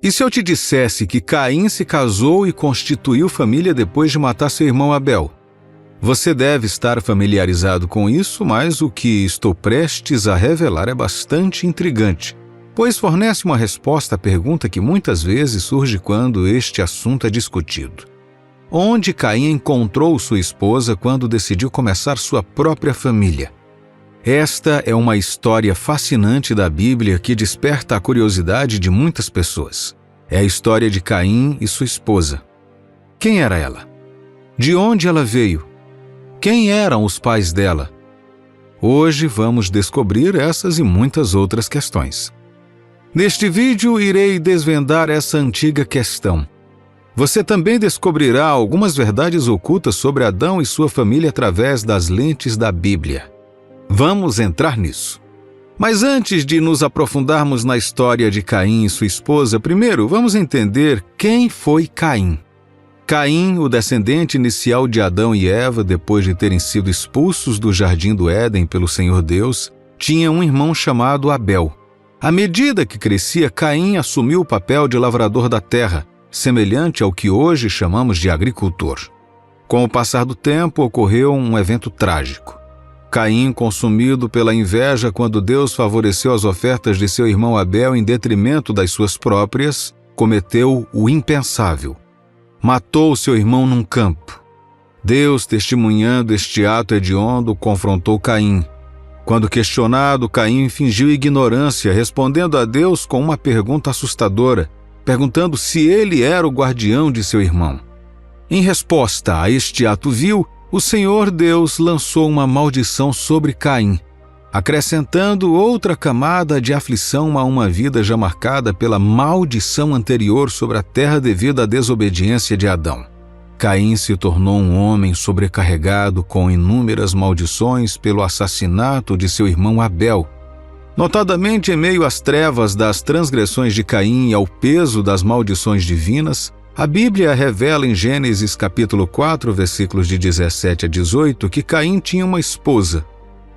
E se eu te dissesse que Caim se casou e constituiu família depois de matar seu irmão Abel? Você deve estar familiarizado com isso, mas o que estou prestes a revelar é bastante intrigante, pois fornece uma resposta à pergunta que muitas vezes surge quando este assunto é discutido. Onde Caim encontrou sua esposa quando decidiu começar sua própria família? Esta é uma história fascinante da Bíblia que desperta a curiosidade de muitas pessoas. É a história de Caim e sua esposa. Quem era ela? De onde ela veio? Quem eram os pais dela? Hoje vamos descobrir essas e muitas outras questões. Neste vídeo irei desvendar essa antiga questão. Você também descobrirá algumas verdades ocultas sobre Adão e sua família através das lentes da Bíblia. Vamos entrar nisso. Mas antes de nos aprofundarmos na história de Caim e sua esposa, primeiro vamos entender quem foi Caim. Caim, o descendente inicial de Adão e Eva, depois de terem sido expulsos do Jardim do Éden pelo Senhor Deus, tinha um irmão chamado Abel. À medida que crescia, Caim assumiu o papel de lavrador da terra, semelhante ao que hoje chamamos de agricultor. Com o passar do tempo, ocorreu um evento trágico. Caim, consumido pela inveja quando Deus favoreceu as ofertas de seu irmão Abel em detrimento das suas próprias, cometeu o impensável. Matou seu irmão num campo. Deus, testemunhando este ato hediondo, confrontou Caim. Quando questionado, Caim fingiu ignorância, respondendo a Deus com uma pergunta assustadora, perguntando se ele era o guardião de seu irmão. Em resposta a este ato vil, o Senhor Deus lançou uma maldição sobre Caim, acrescentando outra camada de aflição a uma vida já marcada pela maldição anterior sobre a terra devido à desobediência de Adão. Caim se tornou um homem sobrecarregado com inúmeras maldições pelo assassinato de seu irmão Abel. Notadamente, em meio às trevas das transgressões de Caim e ao peso das maldições divinas, a Bíblia revela em Gênesis capítulo 4, versículos de 17 a 18, que Caim tinha uma esposa.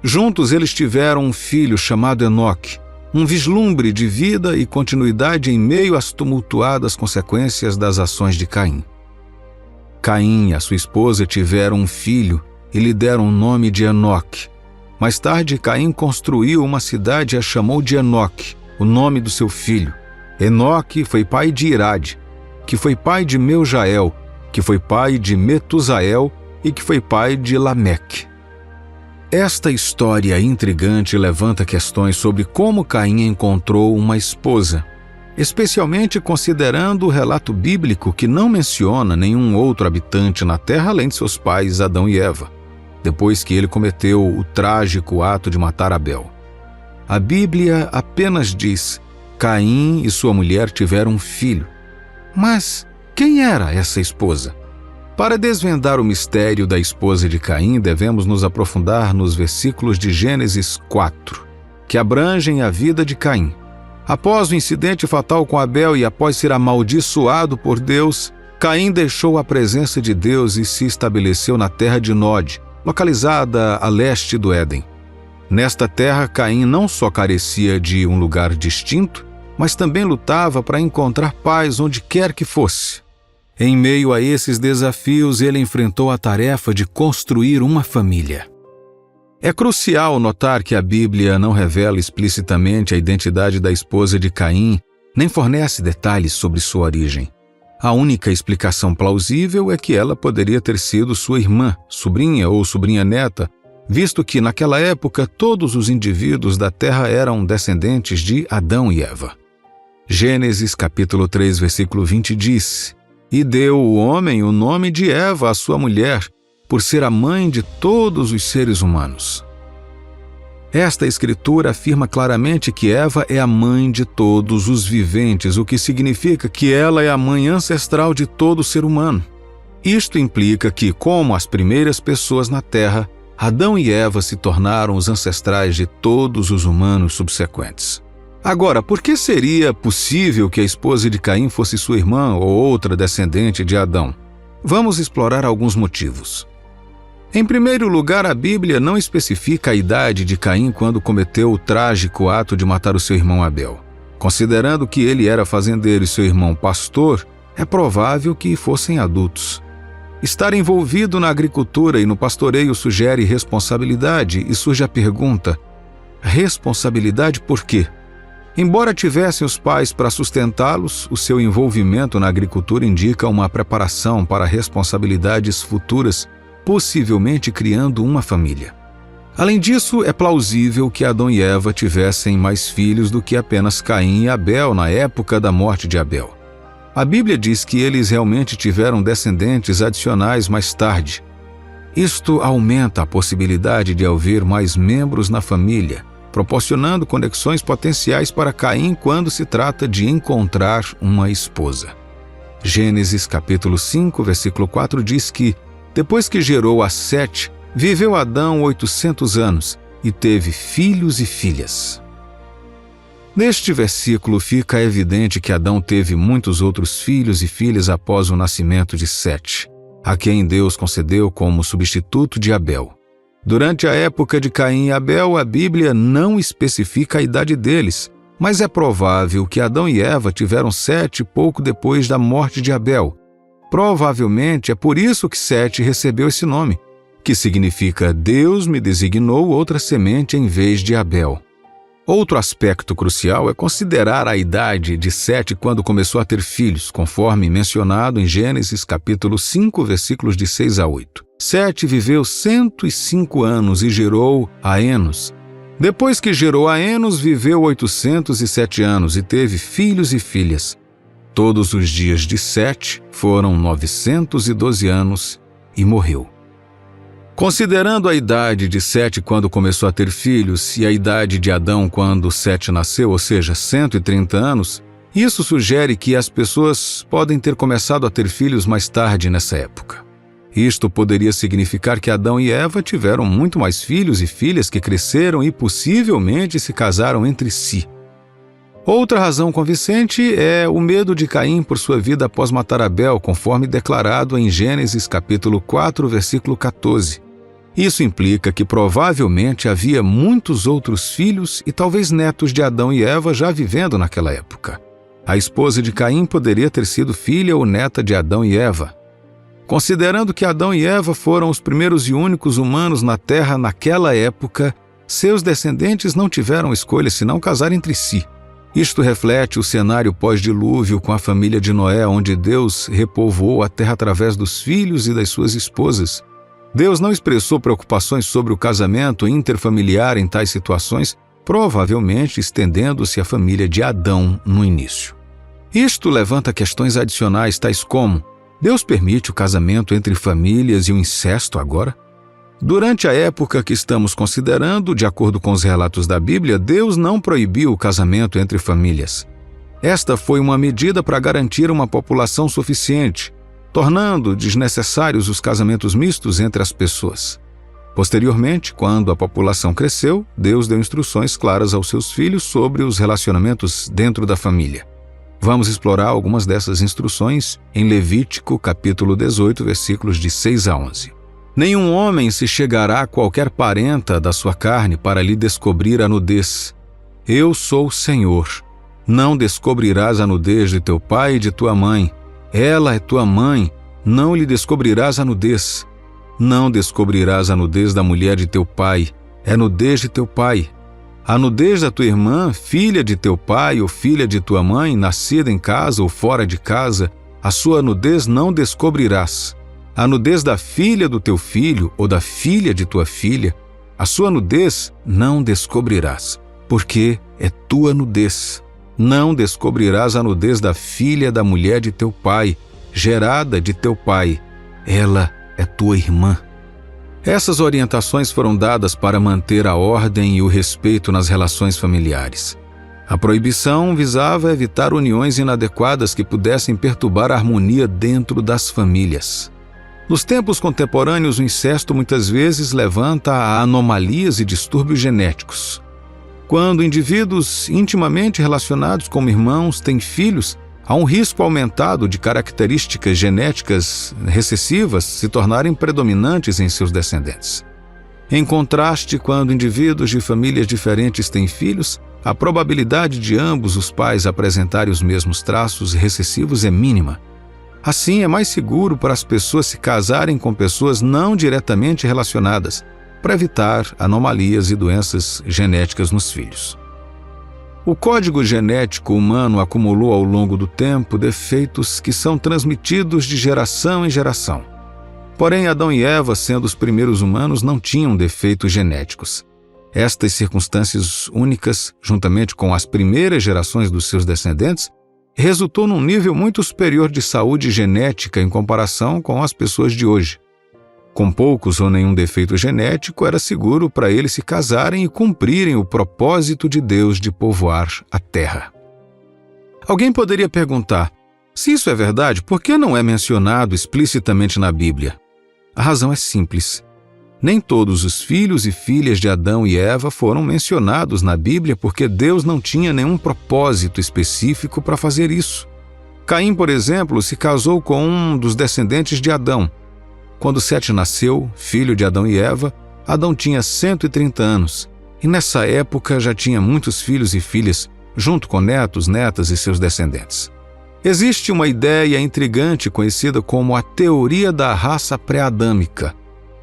Juntos eles tiveram um filho chamado Enoque, um vislumbre de vida e continuidade em meio às tumultuadas consequências das ações de Caim. Caim e a sua esposa tiveram um filho e lhe deram o nome de Enoque. Mais tarde, Caim construiu uma cidade e a chamou de Enoque, o nome do seu filho. Enoque foi pai de Irade, que foi pai de Meujael, que foi pai de Metusael e que foi pai de Lameque. Esta história intrigante levanta questões sobre como Caim encontrou uma esposa, especialmente considerando o relato bíblico que não menciona nenhum outro habitante na terra além de seus pais Adão e Eva, depois que ele cometeu o trágico ato de matar Abel. A Bíblia apenas diz: Caim e sua mulher tiveram um filho. Mas quem era essa esposa? Para desvendar o mistério da esposa de Caim, devemos nos aprofundar nos versículos de Gênesis 4, que abrangem a vida de Caim. Após o incidente fatal com Abel e após ser amaldiçoado por Deus, Caim deixou a presença de Deus e se estabeleceu na terra de Nod, localizada a leste do Éden. Nesta terra, Caim não só carecia de um lugar distinto, mas também lutava para encontrar paz onde quer que fosse. Em meio a esses desafios, ele enfrentou a tarefa de construir uma família. É crucial notar que a Bíblia não revela explicitamente a identidade da esposa de Caim, nem fornece detalhes sobre sua origem. A única explicação plausível é que ela poderia ter sido sua irmã, sobrinha ou sobrinha-neta, visto que, naquela época, todos os indivíduos da terra eram descendentes de Adão e Eva. Gênesis capítulo 3, versículo 20 diz: E deu o homem o nome de Eva à sua mulher, por ser a mãe de todos os seres humanos. Esta escritura afirma claramente que Eva é a mãe de todos os viventes, o que significa que ela é a mãe ancestral de todo ser humano. Isto implica que, como as primeiras pessoas na Terra, Adão e Eva se tornaram os ancestrais de todos os humanos subsequentes. Agora, por que seria possível que a esposa de Caim fosse sua irmã ou outra descendente de Adão? Vamos explorar alguns motivos. Em primeiro lugar, a Bíblia não especifica a idade de Caim quando cometeu o trágico ato de matar o seu irmão Abel. Considerando que ele era fazendeiro e seu irmão pastor, é provável que fossem adultos. Estar envolvido na agricultura e no pastoreio sugere responsabilidade e surge a pergunta: responsabilidade por quê? Embora tivessem os pais para sustentá-los, o seu envolvimento na agricultura indica uma preparação para responsabilidades futuras, possivelmente criando uma família. Além disso, é plausível que Adão e Eva tivessem mais filhos do que apenas Caim e Abel na época da morte de Abel. A Bíblia diz que eles realmente tiveram descendentes adicionais mais tarde. Isto aumenta a possibilidade de haver mais membros na família, proporcionando conexões potenciais para Caim quando se trata de encontrar uma esposa. Gênesis capítulo 5, versículo 4 diz que, depois que gerou a Sete, viveu Adão 800 anos e teve filhos e filhas. Neste versículo fica evidente que Adão teve muitos outros filhos e filhas após o nascimento de Sete, a quem Deus concedeu como substituto de Abel. Durante a época de Caim e Abel, a Bíblia não especifica a idade deles, mas é provável que Adão e Eva tiveram Sete pouco depois da morte de Abel. Provavelmente é por isso que Sete recebeu esse nome, que significa Deus me designou outra semente em vez de Abel. Outro aspecto crucial é considerar a idade de Sete quando começou a ter filhos, conforme mencionado em Gênesis capítulo 5, versículos de 6 a 8. Sete viveu 105 anos e gerou a Enos. Depois que gerou a Enos, viveu 807 anos e teve filhos e filhas. Todos os dias de Sete foram 912 anos e morreu. Considerando a idade de Sete quando começou a ter filhos e a idade de Adão quando Sete nasceu, ou seja, 130 anos, isso sugere que as pessoas podem ter começado a ter filhos mais tarde nessa época. Isto poderia significar que Adão e Eva tiveram muito mais filhos e filhas que cresceram e possivelmente se casaram entre si. Outra razão convincente é o medo de Caim por sua vida após matar Abel, conforme declarado em Gênesis capítulo 4, versículo 14. Isso implica que provavelmente havia muitos outros filhos e talvez netos de Adão e Eva já vivendo naquela época. A esposa de Caim poderia ter sido filha ou neta de Adão e Eva. Considerando que Adão e Eva foram os primeiros e únicos humanos na Terra naquela época, seus descendentes não tiveram escolha senão casar entre si. Isto reflete o cenário pós-dilúvio com a família de Noé, onde Deus repovoou a terra através dos filhos e das suas esposas. Deus não expressou preocupações sobre o casamento interfamiliar em tais situações, provavelmente estendendo-se à família de Adão no início. Isto levanta questões adicionais tais como: Deus permite o casamento entre famílias e o incesto agora? Durante a época que estamos considerando, de acordo com os relatos da Bíblia, Deus não proibiu o casamento entre famílias. Esta foi uma medida para garantir uma população suficiente, tornando desnecessários os casamentos mistos entre as pessoas. Posteriormente, quando a população cresceu, Deus deu instruções claras aos seus filhos sobre os relacionamentos dentro da família. Vamos explorar algumas dessas instruções em Levítico, capítulo 18, versículos de 6 a 11. Nenhum homem se chegará a qualquer parenta da sua carne para lhe descobrir a nudez. Eu sou o Senhor. Não descobrirás a nudez de teu pai e de tua mãe. Ela é tua mãe, não lhe descobrirás a nudez. Não descobrirás a nudez da mulher de teu pai, é nudez de teu pai. A nudez da tua irmã, filha de teu pai ou filha de tua mãe, nascida em casa ou fora de casa, a sua nudez não descobrirás. A nudez da filha do teu filho ou da filha de tua filha, a sua nudez não descobrirás, porque é tua nudez. Não descobrirás a nudez da filha da mulher de teu pai, gerada de teu pai. Ela é tua irmã. Essas orientações foram dadas para manter a ordem e o respeito nas relações familiares. A proibição visava evitar uniões inadequadas que pudessem perturbar a harmonia dentro das famílias. Nos tempos contemporâneos, o incesto muitas vezes levanta a anomalias e distúrbios genéticos. Quando indivíduos intimamente relacionados como irmãos têm filhos, há um risco aumentado de características genéticas recessivas se tornarem predominantes em seus descendentes. Em contraste, quando indivíduos de famílias diferentes têm filhos, a probabilidade de ambos os pais apresentarem os mesmos traços recessivos é mínima. Assim, é mais seguro para as pessoas se casarem com pessoas não diretamente relacionadas, para evitar anomalias e doenças genéticas nos filhos. O código genético humano acumulou ao longo do tempo defeitos que são transmitidos de geração em geração. Porém, Adão e Eva, sendo os primeiros humanos, não tinham defeitos genéticos. Estas circunstâncias únicas, juntamente com as primeiras gerações dos seus descendentes, resultou num nível muito superior de saúde genética em comparação com as pessoas de hoje. Com poucos ou nenhum defeito genético, era seguro para eles se casarem e cumprirem o propósito de Deus de povoar a terra. Alguém poderia perguntar, se isso é verdade, por que não é mencionado explicitamente na Bíblia? A razão é simples. Nem todos os filhos e filhas de Adão e Eva foram mencionados na Bíblia porque Deus não tinha nenhum propósito específico para fazer isso. Caim, por exemplo, se casou com um dos descendentes de Adão. Quando Sete nasceu, filho de Adão e Eva, Adão tinha 130 anos, e nessa época já tinha muitos filhos e filhas, junto com netos, netas e seus descendentes. Existe uma ideia intrigante conhecida como a teoria da raça pré-adâmica.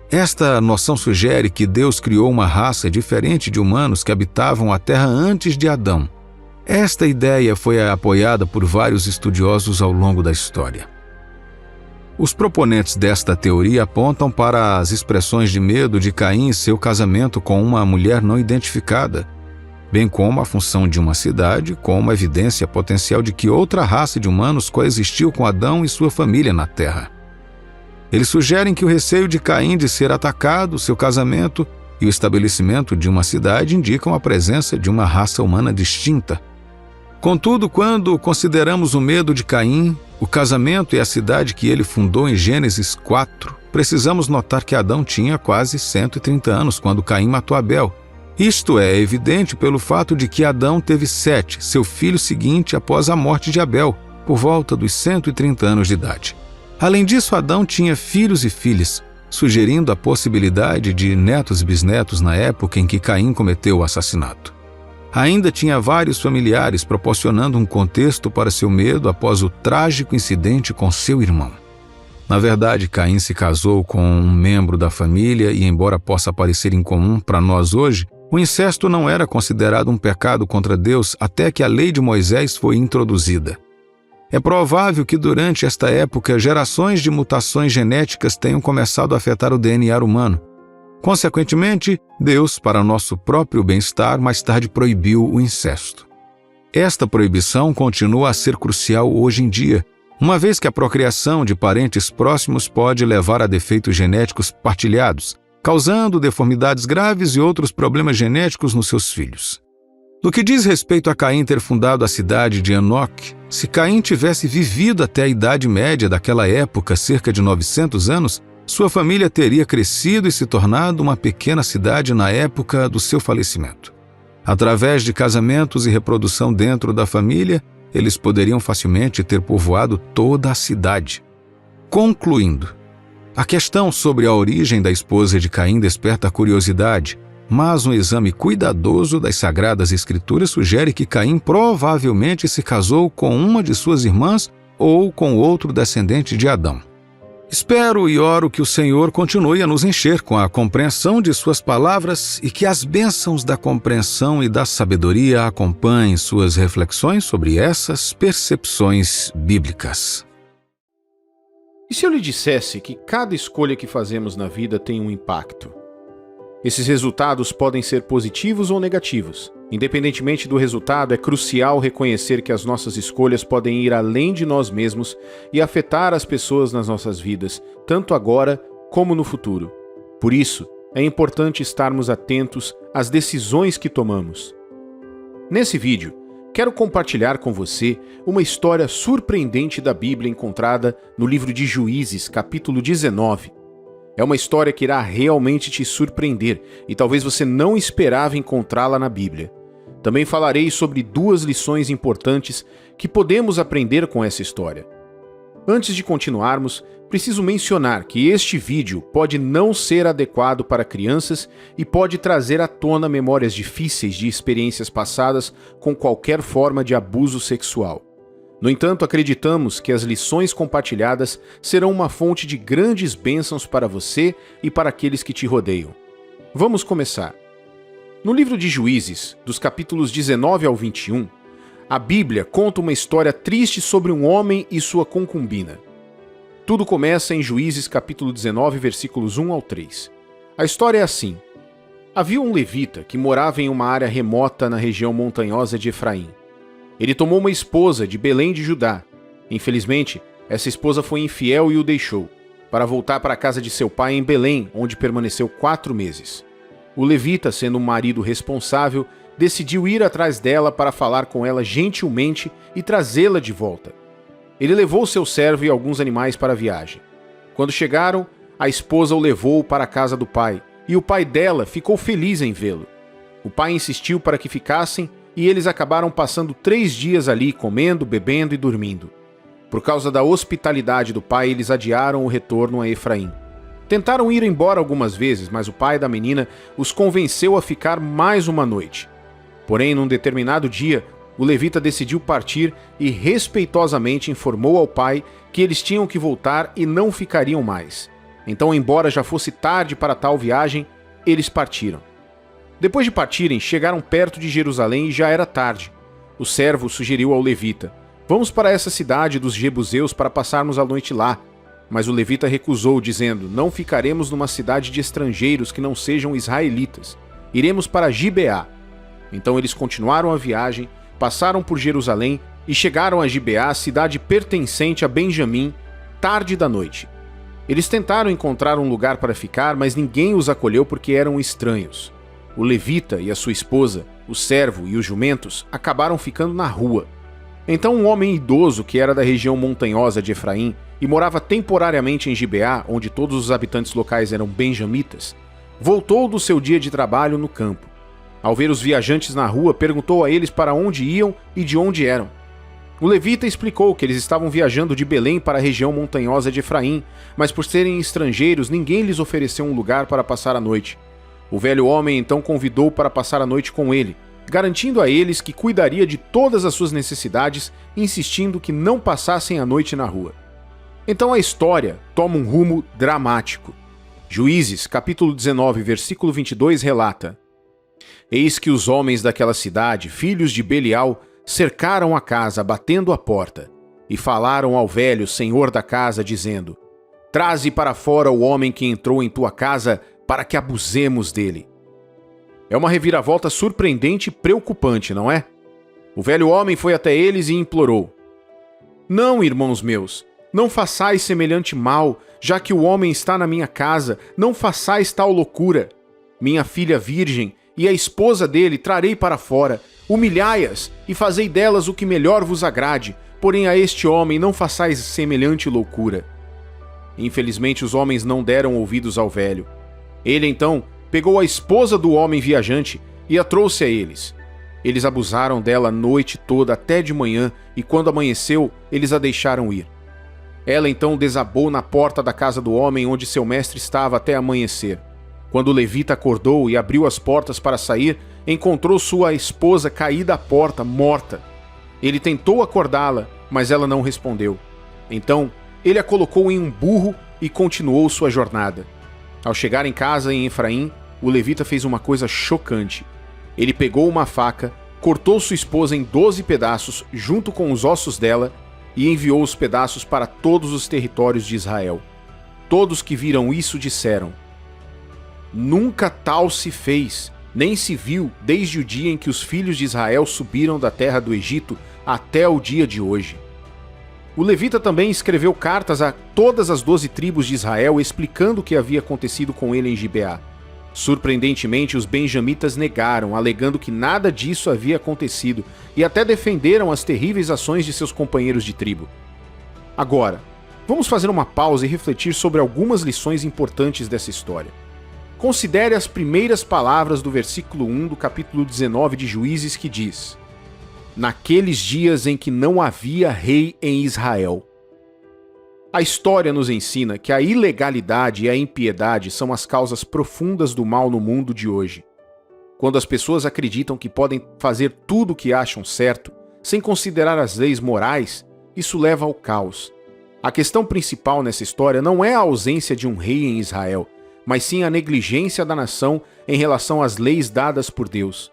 Esta noção sugere que Deus criou uma raça diferente de humanos que habitavam a Terra antes de Adão. Esta ideia foi apoiada por vários estudiosos ao longo da história. Os proponentes desta teoria apontam para as expressões de medo de Caim em seu casamento com uma mulher não identificada, bem como a função de uma cidade como evidência potencial de que outra raça de humanos coexistiu com Adão e sua família na Terra. Eles sugerem que o receio de Caim de ser atacado, seu casamento e o estabelecimento de uma cidade indicam a presença de uma raça humana distinta. Contudo, quando consideramos o medo de Caim, o casamento e a cidade que ele fundou em Gênesis 4, precisamos notar que Adão tinha quase 130 anos quando Caim matou Abel. Isto é evidente pelo fato de que Adão teve Sete, seu filho seguinte, após a morte de Abel, por volta dos 130 anos de idade. Além disso, Adão tinha filhos e filhas, sugerindo a possibilidade de netos e bisnetos na época em que Caim cometeu o assassinato. Ainda tinha vários familiares, proporcionando um contexto para seu medo após o trágico incidente com seu irmão. Na verdade, Caim se casou com um membro da família e, embora possa parecer incomum para nós hoje, o incesto não era considerado um pecado contra Deus até que a lei de Moisés foi introduzida. É provável que durante esta época gerações de mutações genéticas tenham começado a afetar o DNA humano. Consequentemente, Deus, para nosso próprio bem-estar, mais tarde proibiu o incesto. Esta proibição continua a ser crucial hoje em dia, uma vez que a procriação de parentes próximos pode levar a defeitos genéticos partilhados, causando deformidades graves e outros problemas genéticos nos seus filhos. No que diz respeito a Caim ter fundado a cidade de Enoque, se Caim tivesse vivido até a Idade Média daquela época, cerca de 900 anos, sua família teria crescido e se tornado uma pequena cidade na época do seu falecimento. Através de casamentos e reprodução dentro da família, eles poderiam facilmente ter povoado toda a cidade. Concluindo, a questão sobre a origem da esposa de Caim desperta curiosidade, mas um exame cuidadoso das Sagradas Escrituras sugere que Caim provavelmente se casou com uma de suas irmãs ou com outro descendente de Adão. Espero e oro que o Senhor continue a nos encher com a compreensão de suas palavras e que as bênçãos da compreensão e da sabedoria acompanhem suas reflexões sobre essas percepções bíblicas. E se eu lhe dissesse que cada escolha que fazemos na vida tem um impacto? Esses resultados podem ser positivos ou negativos. Independentemente do resultado, é crucial reconhecer que as nossas escolhas podem ir além de nós mesmos e afetar as pessoas nas nossas vidas, tanto agora como no futuro. Por isso, é importante estarmos atentos às decisões que tomamos. Nesse vídeo, quero compartilhar com você uma história surpreendente da Bíblia encontrada no livro de Juízes, capítulo 19. É uma história que irá realmente te surpreender e talvez você não esperava encontrá-la na Bíblia. Também falarei sobre 2 lições importantes que podemos aprender com essa história. Antes de continuarmos, preciso mencionar que este vídeo pode não ser adequado para crianças e pode trazer à tona memórias difíceis de experiências passadas com qualquer forma de abuso sexual. No entanto, acreditamos que as lições compartilhadas serão uma fonte de grandes bênçãos para você e para aqueles que te rodeiam. Vamos começar. No livro de Juízes, dos capítulos 19 ao 21, a Bíblia conta uma história triste sobre um homem e sua concubina. Tudo começa em Juízes capítulo 19, versículos 1 ao 3. A história é assim. Havia um levita que morava em uma área remota na região montanhosa de Efraim. Ele tomou uma esposa de Belém de Judá. Infelizmente, essa esposa foi infiel e o deixou, para voltar para a casa de seu pai em Belém, onde permaneceu 4 meses. O levita, sendo um marido responsável, decidiu ir atrás dela para falar com ela gentilmente e trazê-la de volta. Ele levou seu servo e alguns animais para a viagem. Quando chegaram, a esposa o levou para a casa do pai, e o pai dela ficou feliz em vê-lo. O pai insistiu para que ficassem, e eles acabaram passando 3 dias ali, comendo, bebendo e dormindo. Por causa da hospitalidade do pai, eles adiaram o retorno a Efraim. Tentaram ir embora algumas vezes, mas o pai da menina os convenceu a ficar mais uma noite. Porém, num determinado dia, o levita decidiu partir e respeitosamente informou ao pai que eles tinham que voltar e não ficariam mais. Então, embora já fosse tarde para tal viagem, eles partiram. Depois de partirem, chegaram perto de Jerusalém e já era tarde. O servo sugeriu ao levita: "Vamos para essa cidade dos jebuseus para passarmos a noite lá." Mas o levita recusou, dizendo: "Não ficaremos numa cidade de estrangeiros que não sejam israelitas. Iremos para Gibeá." Então eles continuaram a viagem, passaram por Jerusalém e chegaram a Gibeá, cidade pertencente a Benjamim, tarde da noite. Eles tentaram encontrar um lugar para ficar, mas ninguém os acolheu porque eram estranhos. O levita e a sua esposa, o servo e os jumentos acabaram ficando na rua. Então um homem idoso que era da região montanhosa de Efraim e morava temporariamente em Gibeá, onde todos os habitantes locais eram benjamitas, voltou do seu dia de trabalho no campo. Ao ver os viajantes na rua, perguntou a eles para onde iam e de onde eram. O levita explicou que eles estavam viajando de Belém para a região montanhosa de Efraim, mas por serem estrangeiros, ninguém lhes ofereceu um lugar para passar a noite. O velho homem então convidou para passar a noite com ele, garantindo a eles que cuidaria de todas as suas necessidades, insistindo que não passassem a noite na rua. Então a história toma um rumo dramático. Juízes, capítulo 19, versículo 22 relata: "Eis que os homens daquela cidade, filhos de Belial, cercaram a casa, batendo a porta, e falaram ao velho senhor da casa, dizendo: Traze para fora o homem que entrou em tua casa, para que abusemos dele." É uma reviravolta surpreendente e preocupante, não é? O velho homem foi até eles e implorou: "Não, irmãos meus, não façais semelhante mal, já que o homem está na minha casa, não façais tal loucura. Minha filha virgem e a esposa dele trarei para fora, humilhai-as e fazei delas o que melhor vos agrade, porém a este homem não façais semelhante loucura." Infelizmente os homens não deram ouvidos ao velho. Ele então pegou a esposa do homem viajante e a trouxe a eles. Eles abusaram dela a noite toda até de manhã, e quando amanheceu, eles a deixaram ir. Ela então desabou na porta da casa do homem onde seu mestre estava até amanhecer. Quando o levita acordou e abriu as portas para sair, encontrou sua esposa caída à porta, morta. Ele tentou acordá-la, mas ela não respondeu. Então, ele a colocou em um burro e continuou sua jornada. Ao chegar em casa em Efraim, o levita fez uma coisa chocante. Ele pegou uma faca, cortou sua esposa em 12 pedaços junto com os ossos dela e enviou os pedaços para todos os territórios de Israel. Todos que viram isso disseram: "Nunca tal se fez, nem se viu desde o dia em que os filhos de Israel subiram da terra do Egito até o dia de hoje." O levita também escreveu cartas a todas as 12 tribos de Israel explicando o que havia acontecido com ele em Gibeá. Surpreendentemente, os benjamitas negaram, alegando que nada disso havia acontecido, e até defenderam as terríveis ações de seus companheiros de tribo. Agora, vamos fazer uma pausa e refletir sobre algumas lições importantes dessa história. Considere as primeiras palavras do versículo 1 do capítulo 19 de Juízes, que diz: "Naqueles dias em que não havia rei em Israel." A história nos ensina que a ilegalidade e a impiedade são as causas profundas do mal no mundo de hoje. Quando as pessoas acreditam que podem fazer tudo o que acham certo, sem considerar as leis morais, isso leva ao caos. A questão principal nessa história não é a ausência de um rei em Israel, mas sim a negligência da nação em relação às leis dadas por Deus.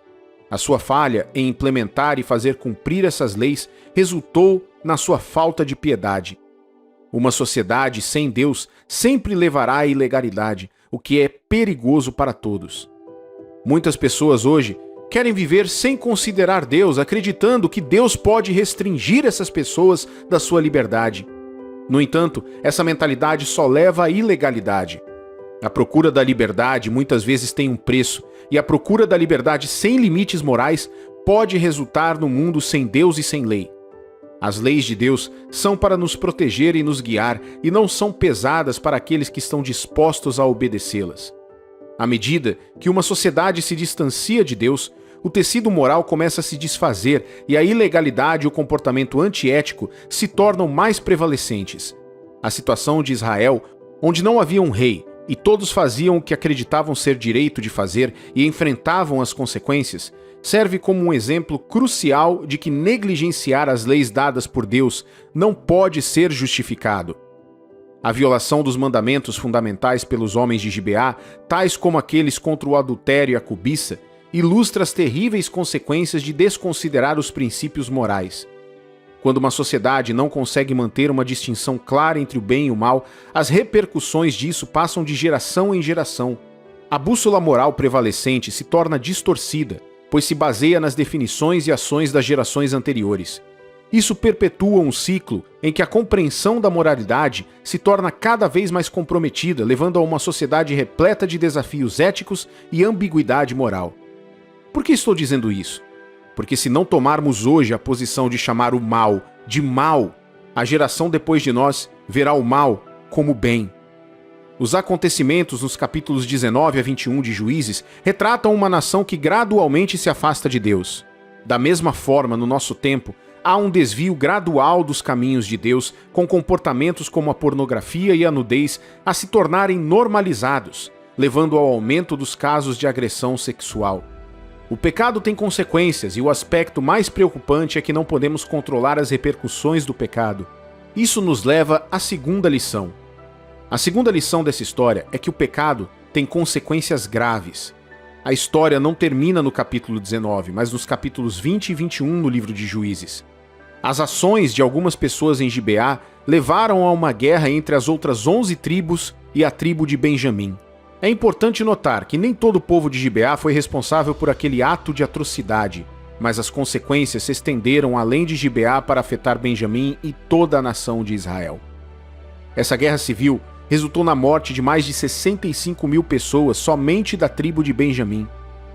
A sua falha em implementar e fazer cumprir essas leis resultou na sua falta de piedade. Uma sociedade sem Deus sempre levará à ilegalidade, o que é perigoso para todos. Muitas pessoas hoje querem viver sem considerar Deus, acreditando que Deus pode restringir essas pessoas da sua liberdade. No entanto, essa mentalidade só leva à ilegalidade. A procura da liberdade muitas vezes tem um preço, e a procura da liberdade sem limites morais pode resultar num mundo sem Deus e sem lei. As leis de Deus são para nos proteger e nos guiar, e não são pesadas para aqueles que estão dispostos a obedecê-las. À medida que uma sociedade se distancia de Deus, o tecido moral começa a se desfazer e a ilegalidade e o comportamento antiético se tornam mais prevalecentes. A situação de Israel, onde não havia um rei e todos faziam o que acreditavam ser direito de fazer e enfrentavam as consequências, serve como um exemplo crucial de que negligenciar as leis dadas por Deus não pode ser justificado. A violação dos mandamentos fundamentais pelos homens de Gibeá, tais como aqueles contra o adultério e a cobiça, ilustra as terríveis consequências de desconsiderar os princípios morais. Quando uma sociedade não consegue manter uma distinção clara entre o bem e o mal, as repercussões disso passam de geração em geração. A bússola moral prevalecente se torna distorcida, pois se baseia nas definições e ações das gerações anteriores. Isso perpetua um ciclo em que a compreensão da moralidade se torna cada vez mais comprometida, levando a uma sociedade repleta de desafios éticos e ambiguidade moral. Por que estou dizendo isso? Porque se não tomarmos hoje a posição de chamar o mal de mal, a geração depois de nós verá o mal como bem. Os acontecimentos nos capítulos 19 a 21 de Juízes retratam uma nação que gradualmente se afasta de Deus. Da mesma forma, no nosso tempo, há um desvio gradual dos caminhos de Deus, com comportamentos como a pornografia e a nudez a se tornarem normalizados, levando ao aumento dos casos de agressão sexual. O pecado tem consequências e o aspecto mais preocupante é que não podemos controlar as repercussões do pecado. Isso nos leva à segunda lição. A segunda lição dessa história é que o pecado tem consequências graves. A história não termina no capítulo 19, mas nos capítulos 20 e 21 no livro de Juízes. As ações de algumas pessoas em Gibeá levaram a uma guerra entre as outras 11 tribos e a tribo de Benjamim. É importante notar que nem todo o povo de Gibeá foi responsável por aquele ato de atrocidade, mas as consequências se estenderam além de Gibeá para afetar Benjamim e toda a nação de Israel. Essa guerra civil resultou na morte de mais de 65 mil pessoas somente da tribo de Benjamim.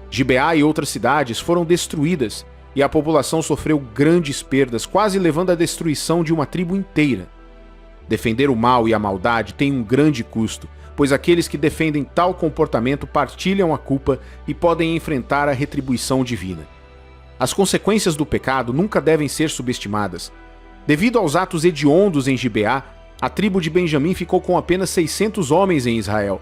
Gibeá e outras cidades foram destruídas e a população sofreu grandes perdas, quase levando à destruição de uma tribo inteira. Defender o mal e a maldade tem um grande custo, pois aqueles que defendem tal comportamento partilham a culpa e podem enfrentar a retribuição divina. As consequências do pecado nunca devem ser subestimadas. Devido aos atos hediondos em Gibeá, a tribo de Benjamim ficou com apenas 600 homens em Israel.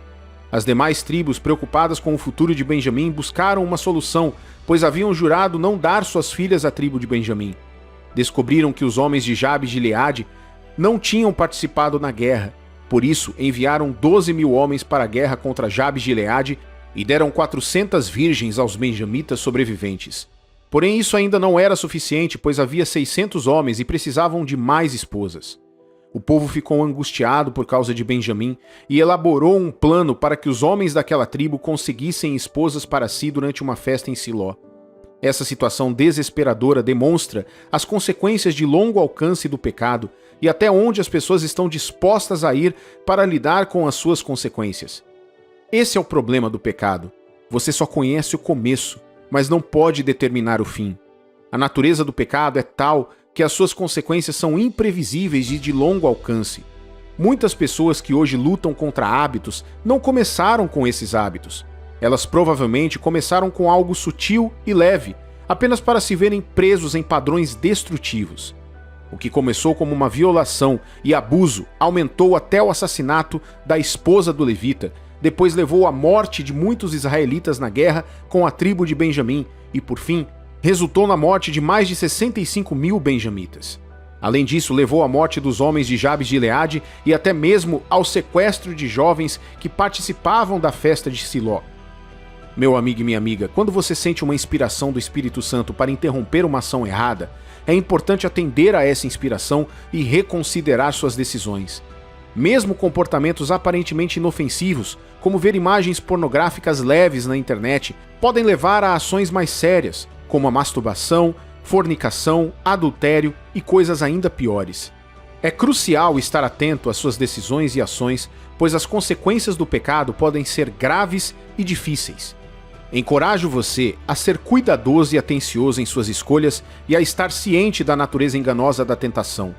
As demais tribos, preocupadas com o futuro de Benjamim, buscaram uma solução, pois haviam jurado não dar suas filhas à tribo de Benjamim. Descobriram que os homens de Jabe e Gileade não tinham participado na guerra. Por isso, enviaram 12 mil homens para a guerra contra Jabe e Gileade e deram 400 virgens aos benjamitas sobreviventes. Porém, isso ainda não era suficiente, pois havia 600 homens e precisavam de mais esposas. O povo ficou angustiado por causa de Benjamim e elaborou um plano para que os homens daquela tribo conseguissem esposas para si durante uma festa em Siló. Essa situação desesperadora demonstra as consequências de longo alcance do pecado e até onde as pessoas estão dispostas a ir para lidar com as suas consequências. Esse é o problema do pecado. Você só conhece o começo, mas não pode determinar o fim. A natureza do pecado é tal que as suas consequências são imprevisíveis e de longo alcance. Muitas pessoas que hoje lutam contra hábitos não começaram com esses hábitos. Elas provavelmente começaram com algo sutil e leve, apenas para se verem presos em padrões destrutivos. O que começou como uma violação e abuso aumentou até o assassinato da esposa do levita, depois levou à morte de muitos israelitas na guerra com a tribo de Benjamim e, por fim, resultou na morte de mais de 65 mil benjamitas. Além disso, levou à morte dos homens de Jabes de Gileade e até mesmo ao sequestro de jovens que participavam da festa de Siló. Meu amigo e minha amiga, quando você sente uma inspiração do Espírito Santo para interromper uma ação errada, é importante atender a essa inspiração e reconsiderar suas decisões. Mesmo comportamentos aparentemente inofensivos, como ver imagens pornográficas leves na internet, podem levar a ações mais sérias, como a masturbação, fornicação, adultério e coisas ainda piores. É crucial estar atento às suas decisões e ações, pois as consequências do pecado podem ser graves e difíceis. Encorajo você a ser cuidadoso e atencioso em suas escolhas e a estar ciente da natureza enganosa da tentação.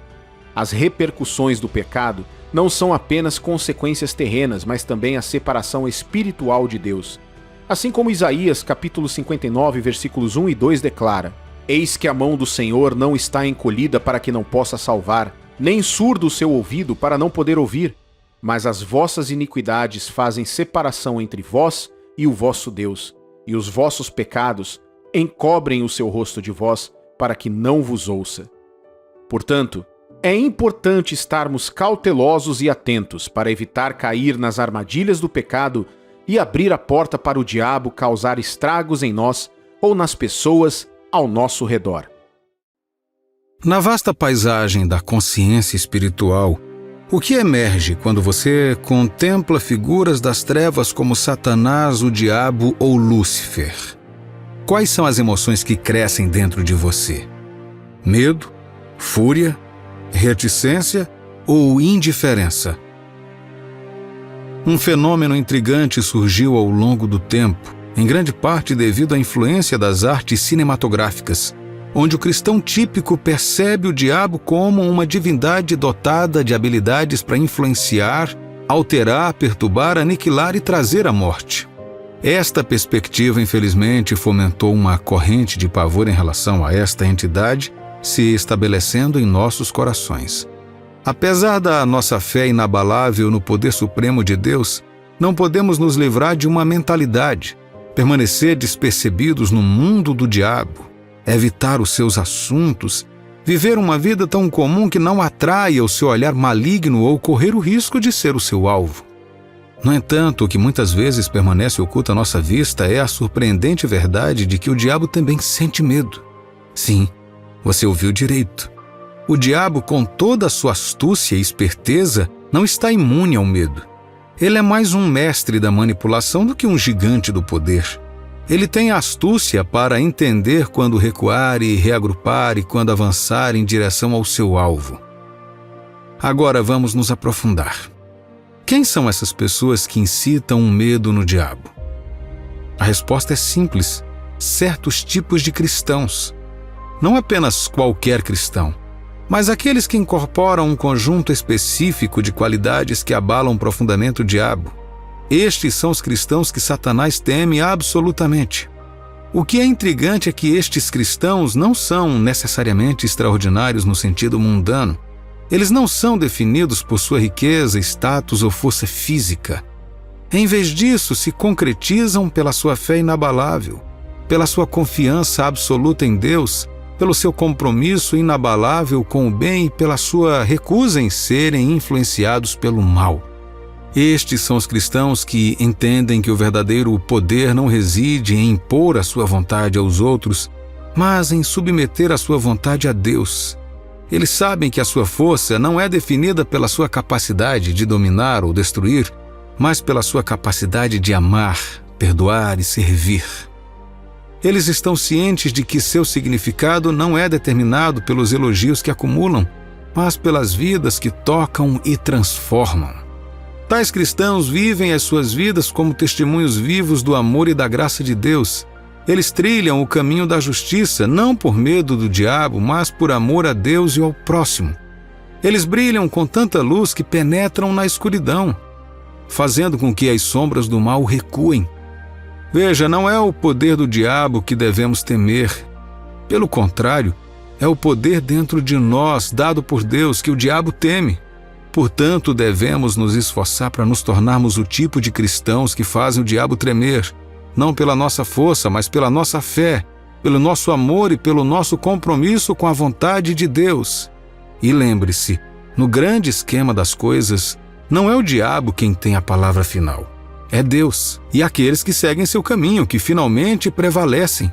As repercussões do pecado não são apenas consequências terrenas, mas também a separação espiritual de Deus. Assim como Isaías, capítulo 59, versículos 1 e 2 declara: Eis que a mão do Senhor não está encolhida para que não possa salvar, nem surdo o seu ouvido para não poder ouvir, mas as vossas iniquidades fazem separação entre vós e o vosso Deus, e os vossos pecados encobrem o seu rosto de vós para que não vos ouça. Portanto, é importante estarmos cautelosos e atentos para evitar cair nas armadilhas do pecado e abrir a porta para o diabo causar estragos em nós ou nas pessoas ao nosso redor. Na vasta paisagem da consciência espiritual, o que emerge quando você contempla figuras das trevas como Satanás, o diabo ou Lúcifer? Quais são as emoções que crescem dentro de você? Medo? Fúria? Reticência ou indiferença? Um fenômeno intrigante surgiu ao longo do tempo, em grande parte devido à influência das artes cinematográficas, onde o cristão típico percebe o diabo como uma divindade dotada de habilidades para influenciar, alterar, perturbar, aniquilar e trazer a morte. Esta perspectiva, infelizmente, fomentou uma corrente de pavor em relação a esta entidade se estabelecendo em nossos corações. Apesar da nossa fé inabalável no poder supremo de Deus, não podemos nos livrar de uma mentalidade, permanecer despercebidos no mundo do diabo, evitar os seus assuntos, viver uma vida tão comum que não atraia o seu olhar maligno ou correr o risco de ser o seu alvo. No entanto, o que muitas vezes permanece oculto à nossa vista é a surpreendente verdade de que o diabo também sente medo. Sim, você ouviu direito. O diabo, com toda a sua astúcia e esperteza, não está imune ao medo. Ele é mais um mestre da manipulação do que um gigante do poder. Ele tem a astúcia para entender quando recuar e reagrupar e quando avançar em direção ao seu alvo. Agora vamos nos aprofundar. Quem são essas pessoas que incitam o medo no diabo? A resposta é simples: certos tipos de cristãos. Não apenas qualquer cristão, mas aqueles que incorporam um conjunto específico de qualidades que abalam profundamente o diabo. Estes são os cristãos que Satanás teme absolutamente. O que é intrigante é que estes cristãos não são necessariamente extraordinários no sentido mundano. Eles não são definidos por sua riqueza, status ou força física. Em vez disso, se concretizam pela sua fé inabalável, pela sua confiança absoluta em Deus, pelo seu compromisso inabalável com o bem e pela sua recusa em serem influenciados pelo mal. Estes são os cristãos que entendem que o verdadeiro poder não reside em impor a sua vontade aos outros, mas em submeter a sua vontade a Deus. Eles sabem que a sua força não é definida pela sua capacidade de dominar ou destruir, mas pela sua capacidade de amar, perdoar e servir. Eles estão cientes de que seu significado não é determinado pelos elogios que acumulam, mas pelas vidas que tocam e transformam. Tais cristãos vivem as suas vidas como testemunhos vivos do amor e da graça de Deus. Eles trilham o caminho da justiça, não por medo do diabo, mas por amor a Deus e ao próximo. Eles brilham com tanta luz que penetram na escuridão, fazendo com que as sombras do mal recuem. Veja, não é o poder do diabo que devemos temer. Pelo contrário, É o poder dentro de nós, dado por Deus, que o diabo teme. Portanto, devemos nos esforçar para nos tornarmos o tipo de cristãos que fazem o diabo tremer, não pela nossa força, mas pela nossa fé, pelo nosso amor e pelo nosso compromisso com a vontade de Deus. E lembre-se, no grande esquema das coisas, não é o diabo quem tem a palavra final. É Deus e aqueles que seguem seu caminho, que finalmente prevalecem.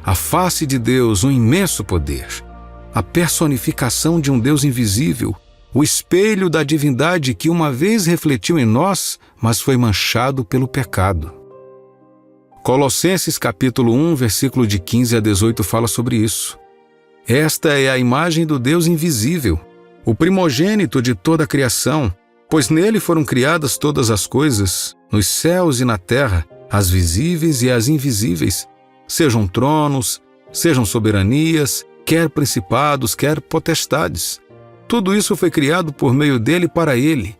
A face de Deus, um imenso poder. A personificação de um Deus invisível, o espelho da divindade que uma vez refletiu em nós, mas foi manchado pelo pecado. Colossenses capítulo 1, versículo de 15 a 18 fala sobre isso. Esta é a imagem do Deus invisível, o primogênito de toda a criação, pois nele foram criadas todas as coisas, nos céus e na terra, as visíveis e as invisíveis, sejam tronos, sejam soberanias, quer principados, quer potestades. Tudo isso foi criado por meio dele e para ele.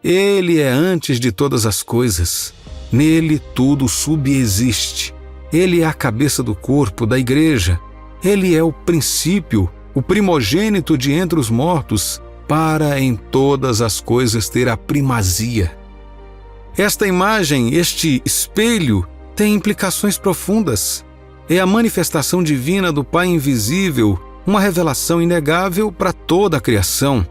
Ele é antes de todas as coisas. Nele tudo subsiste. Ele é a cabeça do corpo, da igreja. Ele é o princípio, o primogênito de entre os mortos, para em todas as coisas ter a primazia. Esta imagem, este espelho, tem implicações profundas. É a manifestação divina do Pai invisível, uma revelação inegável para toda a criação.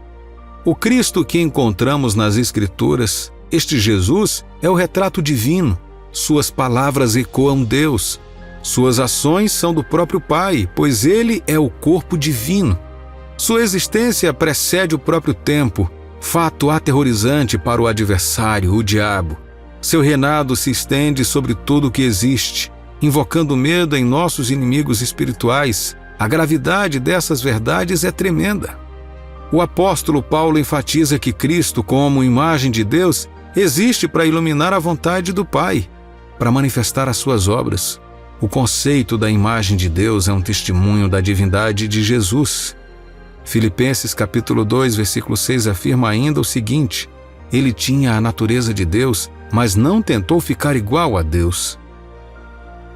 O Cristo que encontramos nas Escrituras, este Jesus, é o retrato divino. Suas palavras ecoam Deus. Suas ações são do próprio Pai, pois Ele é o corpo divino. Sua existência precede o próprio tempo, fato aterrorizante para o adversário, o diabo. Seu reinado se estende sobre tudo o que existe, invocando medo em nossos inimigos espirituais. A gravidade dessas verdades é tremenda. O apóstolo Paulo enfatiza que Cristo, como imagem de Deus, existe para iluminar a vontade do Pai, para manifestar as suas obras. O conceito da imagem de Deus é um testemunho da divindade de Jesus. Filipenses capítulo 2, versículo 6 afirma ainda o seguinte: ele tinha a natureza de Deus, mas não tentou ficar igual a Deus.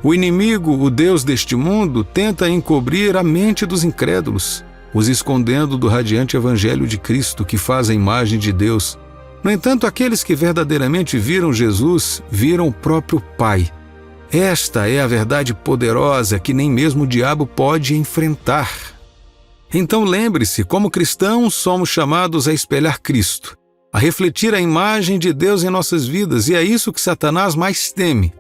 O inimigo, o Deus deste mundo, tenta encobrir a mente dos incrédulos, os escondendo do radiante evangelho de Cristo, que faz a imagem de Deus. No entanto, aqueles que verdadeiramente viram Jesus, viram o próprio Pai. Esta é a verdade poderosa que nem mesmo o diabo pode enfrentar. Então lembre-se, como cristãos somos chamados a espelhar Cristo, a refletir a imagem de Deus em nossas vidas, e é isso que Satanás mais teme.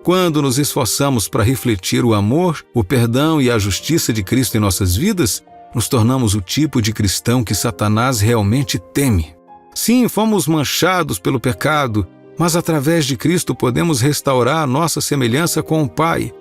Quando nos esforçamos para refletir o amor, o perdão e a justiça de Cristo em nossas vidas, nos tornamos o tipo de cristão que Satanás realmente teme. Sim, fomos manchados pelo pecado, mas através de Cristo podemos restaurar nossa semelhança com o Pai.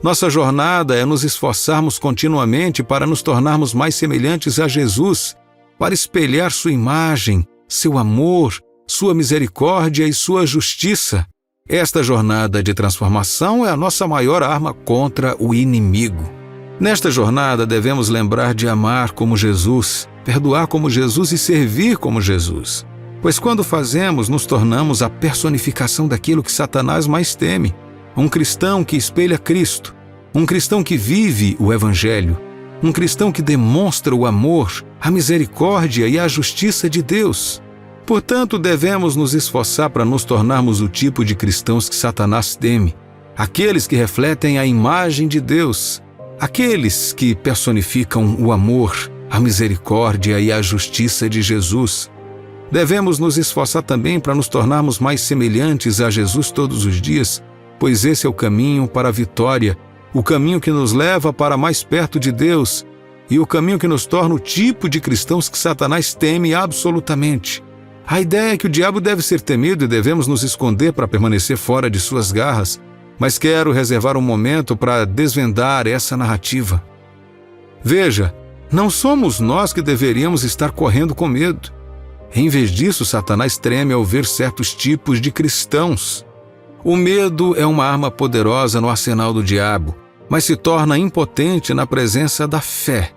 Nossa jornada é nos esforçarmos continuamente para nos tornarmos mais semelhantes a Jesus, para espelhar sua imagem, seu amor, sua misericórdia e sua justiça. Esta jornada de transformação é a nossa maior arma contra o inimigo. Nesta jornada devemos lembrar de amar como Jesus, perdoar como Jesus e servir como Jesus. Pois quando fazemos, nos tornamos a personificação daquilo que Satanás mais teme. Um cristão que espelha Cristo, um cristão que vive o Evangelho, um cristão que demonstra o amor, a misericórdia e a justiça de Deus. Portanto, devemos nos esforçar para nos tornarmos o tipo de cristãos que Satanás teme, aqueles que refletem a imagem de Deus, aqueles que personificam o amor, a misericórdia e a justiça de Jesus. Devemos nos esforçar também para nos tornarmos mais semelhantes a Jesus todos os dias, pois esse é o caminho para a vitória, o caminho que nos leva para mais perto de Deus e o caminho que nos torna o tipo de cristãos que Satanás teme absolutamente. A ideia é que o diabo deve ser temido e devemos nos esconder para permanecer fora de suas garras, mas quero reservar um momento para desvendar essa narrativa. Veja, não somos nós que deveríamos estar correndo com medo. Em vez disso, Satanás treme ao ver certos tipos de cristãos. O medo é uma arma poderosa no arsenal do diabo, mas se torna impotente na presença da fé.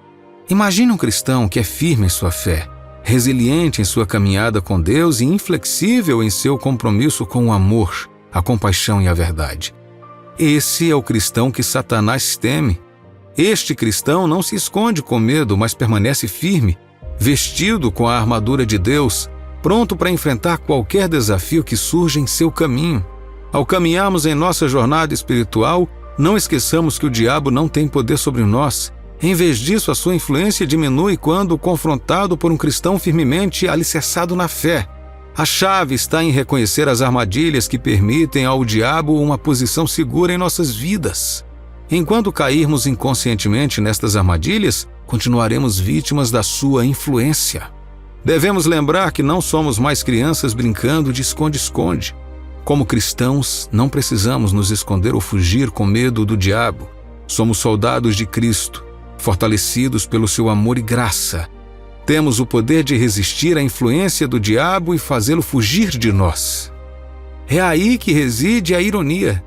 Imagine um cristão que é firme em sua fé, resiliente em sua caminhada com Deus e inflexível em seu compromisso com o amor, a compaixão e a verdade. Esse é o cristão que Satanás teme. Este cristão não se esconde com medo, mas permanece firme, vestido com a armadura de Deus, pronto para enfrentar qualquer desafio que surja em seu caminho. Ao caminharmos em nossa jornada espiritual, não esqueçamos que o diabo não tem poder sobre nós. Em vez disso, a sua influência diminui quando confrontado por um cristão firmemente alicerçado na fé. A chave está em reconhecer as armadilhas que permitem ao diabo uma posição segura em nossas vidas. Enquanto cairmos inconscientemente nestas armadilhas, continuaremos vítimas da sua influência. Devemos lembrar que não somos mais crianças brincando de esconde-esconde. Como cristãos, não precisamos nos esconder ou fugir com medo do diabo. Somos soldados de Cristo, fortalecidos pelo seu amor e graça. Temos o poder de resistir à influência do diabo e fazê-lo fugir de nós. É aí que reside a ironia.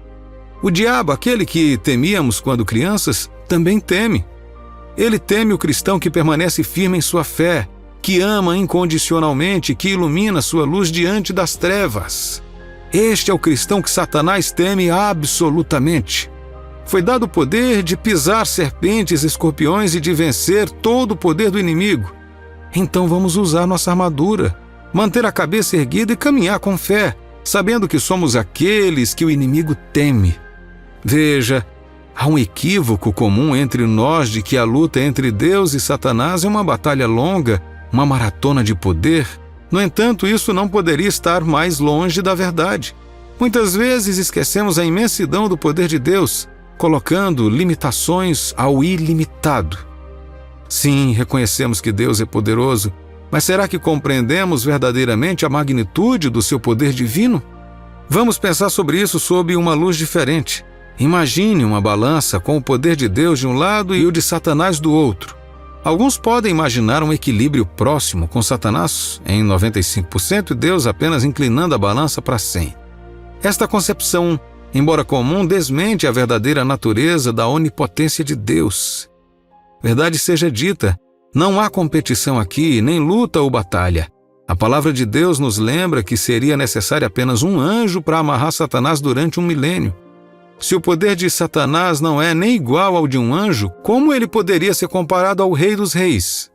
O diabo, aquele que temíamos quando crianças, também teme. Ele teme o cristão que permanece firme em sua fé, que ama incondicionalmente, que ilumina sua luz diante das trevas. Este é o cristão que Satanás teme absolutamente. Foi dado o poder de pisar serpentes e escorpiões e de vencer todo o poder do inimigo. Então vamos usar nossa armadura, manter a cabeça erguida e caminhar com fé, sabendo que somos aqueles que o inimigo teme. Veja, há um equívoco comum entre nós de que a luta entre Deus e Satanás é uma batalha longa, uma maratona de poder. No entanto, isso não poderia estar mais longe da verdade. Muitas vezes esquecemos a imensidão do poder de Deus, colocando limitações ao ilimitado. Sim, reconhecemos que Deus é poderoso, mas será que compreendemos verdadeiramente a magnitude do seu poder divino? Vamos pensar sobre isso sob uma luz diferente. Imagine uma balança com o poder de Deus de um lado e o de Satanás do outro. Alguns podem imaginar um equilíbrio próximo, com Satanás em 95% e Deus apenas inclinando a balança para 100%. Esta concepção, embora comum, desmente a verdadeira natureza da onipotência de Deus. Verdade seja dita, não há competição aqui, nem luta ou batalha. A palavra de Deus nos lembra que seria necessário apenas um anjo para amarrar Satanás durante 1 milênio. Se o poder de Satanás não é nem igual ao de um anjo, como ele poderia ser comparado ao Rei dos Reis?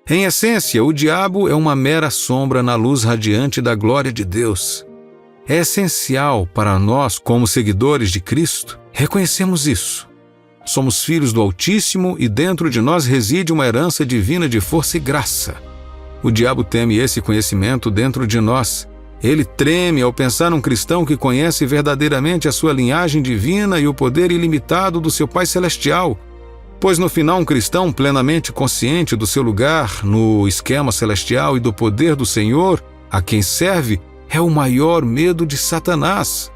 Em essência, o diabo é uma mera sombra na luz radiante da glória de Deus. É essencial para nós, como seguidores de Cristo, reconhecemos isso. Somos filhos do Altíssimo e dentro de nós reside uma herança divina de força e graça. O diabo teme esse conhecimento dentro de nós. Ele treme ao pensar num cristão que conhece verdadeiramente a sua linhagem divina e o poder ilimitado do seu Pai Celestial, pois no final um cristão plenamente consciente do seu lugar no esquema celestial e do poder do Senhor, a quem serve, é o maior medo de Satanás.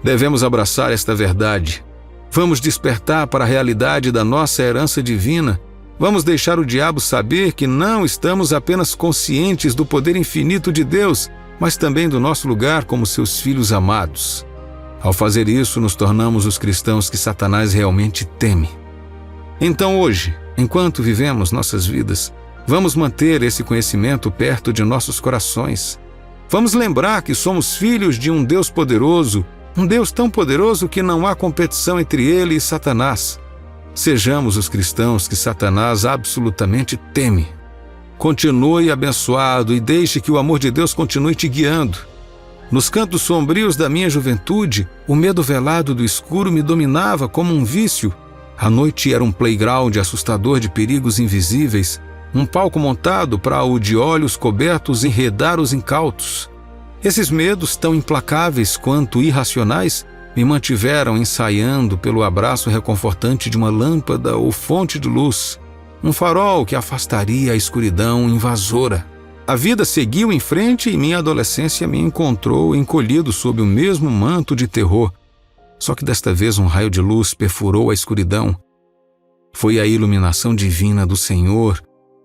Devemos abraçar esta verdade. Vamos despertar para a realidade da nossa herança divina. Vamos deixar o diabo saber que não estamos apenas conscientes do poder infinito de Deus, mas também do nosso lugar como seus filhos amados. Ao fazer isso, nos tornamos os cristãos que Satanás realmente teme. Então hoje, enquanto vivemos nossas vidas, vamos manter esse conhecimento perto de nossos corações. Vamos lembrar que somos filhos de um Deus poderoso, um Deus tão poderoso que não há competição entre Ele e Satanás. Sejamos os cristãos que Satanás absolutamente teme. Continue abençoado e deixe que o amor de Deus continue te guiando. Nos cantos sombrios da minha juventude, o medo velado do escuro me dominava como um vício. A noite era um playground assustador de perigos invisíveis, um palco montado para o de olhos cobertos enredar os incautos. Esses medos, tão implacáveis quanto irracionais, me mantiveram ensaiando pelo abraço reconfortante de uma lâmpada ou fonte de luz, um farol que afastaria a escuridão invasora. A vida seguiu em frente e minha adolescência me encontrou encolhido sob o mesmo manto de terror. Só que desta vez um raio de luz perfurou a escuridão. Foi a iluminação divina do Senhor,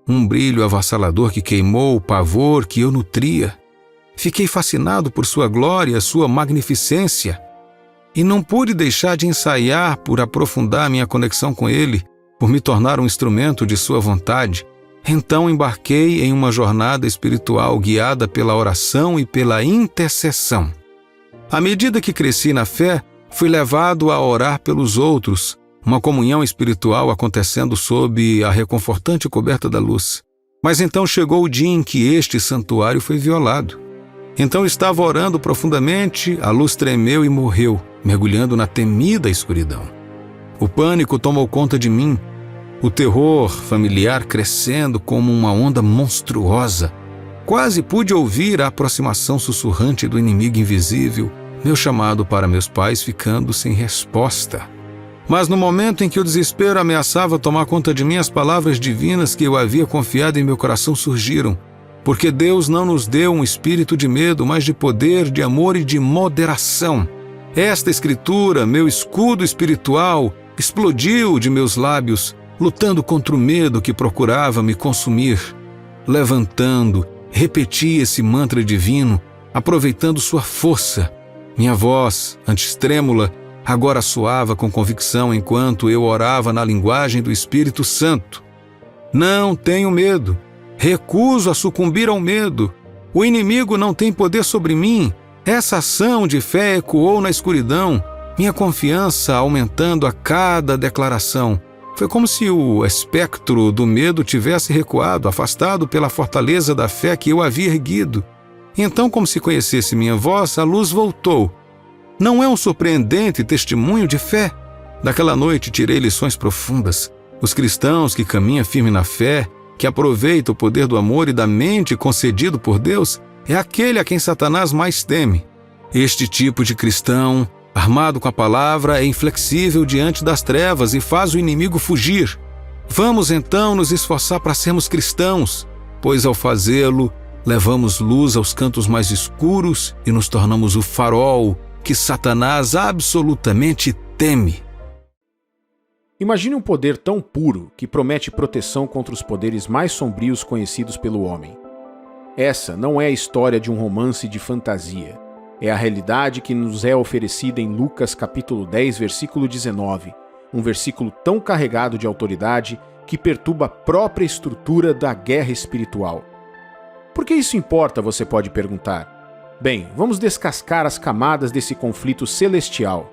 um brilho avassalador que queimou o pavor que eu nutria. Fiquei fascinado por sua glória, sua magnificência, e não pude deixar de ensaiar por aprofundar minha conexão com Ele, por me tornar um instrumento de sua vontade. Então embarquei em uma jornada espiritual guiada pela oração e pela intercessão. À medida que cresci na fé, fui levado a orar pelos outros, uma comunhão espiritual acontecendo sob a reconfortante coberta da luz. Mas então chegou o dia em que este santuário foi violado. Então estava orando profundamente, a luz tremeu e morreu, mergulhando na temida escuridão. O pânico tomou conta de mim, o terror familiar crescendo como uma onda monstruosa. Quase pude ouvir a aproximação sussurrante do inimigo invisível, meu chamado para meus pais ficando sem resposta. Mas no momento em que o desespero ameaçava tomar conta de mim, as palavras divinas que eu havia confiado em meu coração surgiram. Porque Deus não nos deu um espírito de medo, mas de poder, de amor e de moderação. Esta escritura, meu escudo espiritual, explodiu de meus lábios, lutando contra o medo que procurava me consumir. Levantando, repeti esse mantra divino, aproveitando sua força. Minha voz, antes trêmula, agora soava com convicção enquanto eu orava na linguagem do Espírito Santo. Não tenho medo. Recuso a sucumbir ao medo. O inimigo não tem poder sobre mim. Essa ação de fé ecoou na escuridão, minha confiança aumentando a cada declaração. Foi como se o espectro do medo tivesse recuado, afastado pela fortaleza da fé que eu havia erguido. Então, como se conhecesse minha voz, a luz voltou. Não é um surpreendente testemunho de fé? Daquela noite tirei lições profundas. Os cristãos que caminham firme na fé, que aproveita o poder do amor e da mente concedido por Deus, é aquele a quem Satanás mais teme. Este tipo de cristão, armado com a palavra, é inflexível diante das trevas e faz o inimigo fugir. Vamos então nos esforçar para sermos cristãos, pois ao fazê-lo, levamos luz aos cantos mais escuros e nos tornamos o farol que Satanás absolutamente teme. Imagine um poder tão puro que promete proteção contra os poderes mais sombrios conhecidos pelo homem. Essa não é a história de um romance de fantasia. É a realidade que nos é oferecida em Lucas capítulo 10, versículo 19, um versículo tão carregado de autoridade que perturba a própria estrutura da guerra espiritual. Por que isso importa, você pode perguntar? Bem, vamos descascar as camadas desse conflito celestial.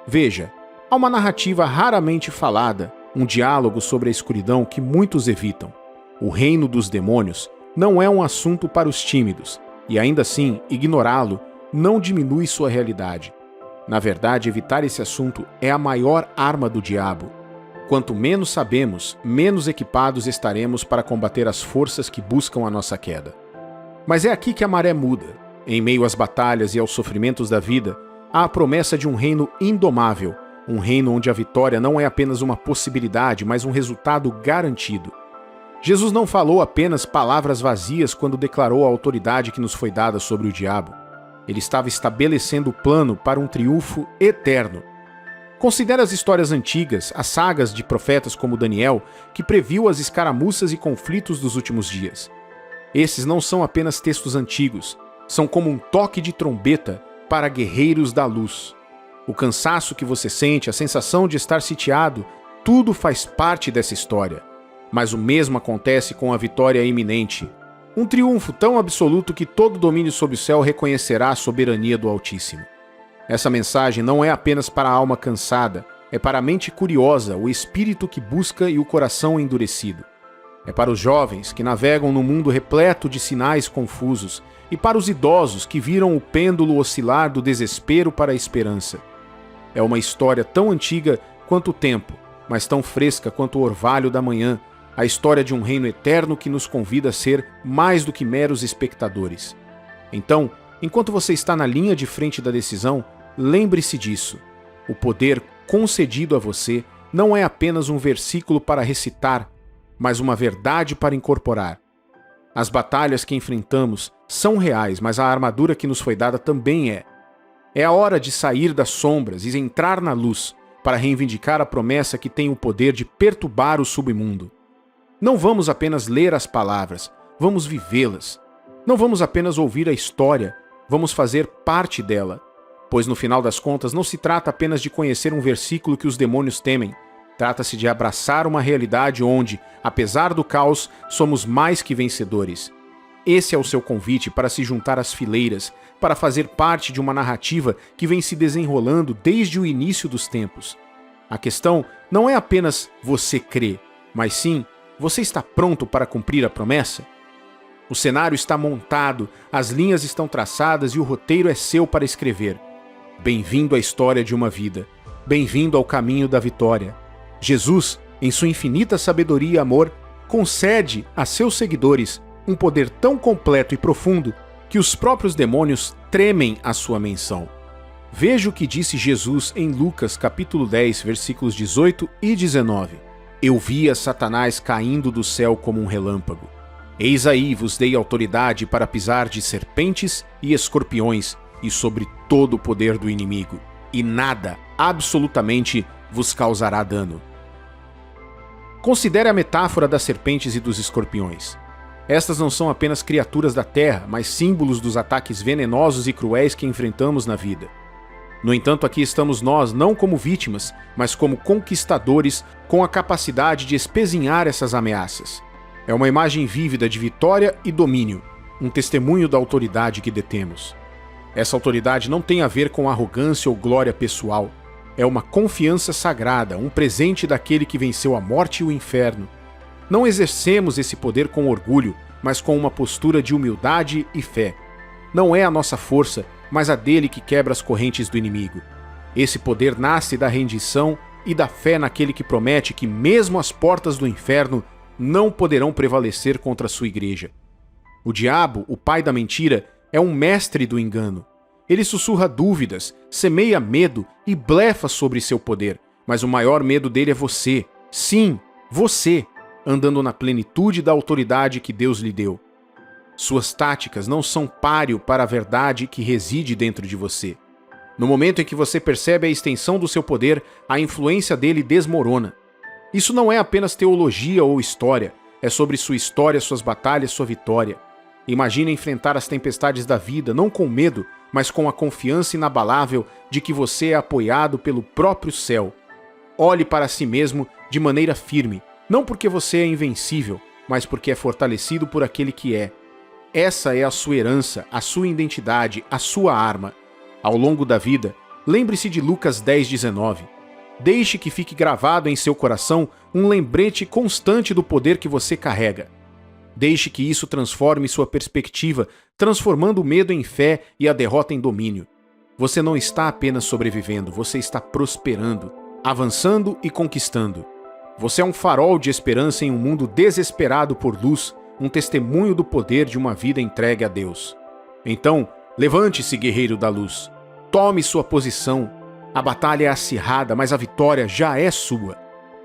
Veja, há uma narrativa raramente falada, um diálogo sobre a escuridão que muitos evitam. O reino dos demônios não é um assunto para os tímidos, e ainda assim, ignorá-lo não diminui sua realidade. Na verdade, evitar esse assunto é a maior arma do diabo. Quanto menos sabemos, menos equipados estaremos para combater as forças que buscam a nossa queda. Mas é aqui que a maré muda. Em meio às batalhas e aos sofrimentos da vida, há a promessa de um reino indomável, um reino onde a vitória não é apenas uma possibilidade, mas um resultado garantido. Jesus não falou apenas palavras vazias quando declarou a autoridade que nos foi dada sobre o diabo. Ele estava estabelecendo o plano para um triunfo eterno. Considere as histórias antigas, as sagas de profetas como Daniel, que previu as escaramuças e conflitos dos últimos dias. Esses não são apenas textos antigos, são como um toque de trombeta para guerreiros da luz. O cansaço que você sente, a sensação de estar sitiado, tudo faz parte dessa história. Mas o mesmo acontece com a vitória iminente. Um triunfo tão absoluto que todo domínio sob o céu reconhecerá a soberania do Altíssimo. Essa mensagem não é apenas para a alma cansada, é para a mente curiosa, o espírito que busca e o coração endurecido. É para os jovens que navegam no mundo repleto de sinais confusos e para os idosos que viram o pêndulo oscilar do desespero para a esperança. É uma história tão antiga quanto o tempo, mas tão fresca quanto o orvalho da manhã, a história de um reino eterno que nos convida a ser mais do que meros espectadores. Então, enquanto você está na linha de frente da decisão, lembre-se disso. O poder concedido a você não é apenas um versículo para recitar, mas uma verdade para incorporar. As batalhas que enfrentamos são reais, mas a armadura que nos foi dada também é. É a hora de sair das sombras e entrar na luz para reivindicar a promessa que tem o poder de perturbar o submundo. Não vamos apenas ler as palavras, vamos vivê-las. Não vamos apenas ouvir a história, vamos fazer parte dela. Pois no final das contas não se trata apenas de conhecer um versículo que os demônios temem. Trata-se de abraçar uma realidade onde, apesar do caos, somos mais que vencedores. Esse é o seu convite para se juntar às fileiras, para fazer parte de uma narrativa que vem se desenrolando desde o início dos tempos. A questão não é apenas você crer, mas sim, você está pronto para cumprir a promessa? O cenário está montado, as linhas estão traçadas e o roteiro é seu para escrever. Bem-vindo à história de uma vida. Bem-vindo ao caminho da vitória. Jesus, em sua infinita sabedoria e amor, concede a seus seguidores um poder tão completo e profundo que os próprios demônios tremem à sua menção. Veja o que disse Jesus em Lucas capítulo 10, versículos 18 e 19. Eu via Satanás caindo do céu como um relâmpago. Eis aí vos dei autoridade para pisar de serpentes e escorpiões e sobre todo o poder do inimigo, e nada, absolutamente, vos causará dano. Considere a metáfora das serpentes e dos escorpiões. Estas não são apenas criaturas da terra, mas símbolos dos ataques venenosos e cruéis que enfrentamos na vida. No entanto, aqui estamos nós, não como vítimas, mas como conquistadores com a capacidade de espezinhar essas ameaças. É uma imagem vívida de vitória e domínio, um testemunho da autoridade que detemos. Essa autoridade não tem a ver com arrogância ou glória pessoal. É uma confiança sagrada, um presente daquele que venceu a morte e o inferno. Não exercemos esse poder com orgulho, mas com uma postura de humildade e fé. Não é a nossa força, mas a dele que quebra as correntes do inimigo. Esse poder nasce da rendição e da fé naquele que promete que mesmo as portas do inferno não poderão prevalecer contra a sua igreja. O diabo, o pai da mentira, é um mestre do engano. Ele sussurra dúvidas, semeia medo e blefa sobre seu poder, mas o maior medo dele é você. Sim, você, andando na plenitude da autoridade que Deus lhe deu. Suas táticas não são páreo para a verdade que reside dentro de você. No momento em que você percebe a extensão do seu poder, a influência dele desmorona. Isso não é apenas teologia ou história, é sobre sua história, suas batalhas, sua vitória. Imagine enfrentar as tempestades da vida não com medo, mas com a confiança inabalável de que você é apoiado pelo próprio céu. Olhe para si mesmo de maneira firme, não porque você é invencível, mas porque é fortalecido por aquele que é. Essa é a sua herança, a sua identidade, a sua arma. Ao longo da vida, lembre-se de Lucas 10:19. Deixe que fique gravado em seu coração um lembrete constante do poder que você carrega. Deixe que isso transforme sua perspectiva, transformando o medo em fé e a derrota em domínio. Você não está apenas sobrevivendo, você está prosperando, avançando e conquistando. Você é um farol de esperança em um mundo desesperado por luz, um testemunho do poder de uma vida entregue a Deus. Então, levante-se, guerreiro da luz. Tome sua posição. A batalha é acirrada, mas a vitória já é sua.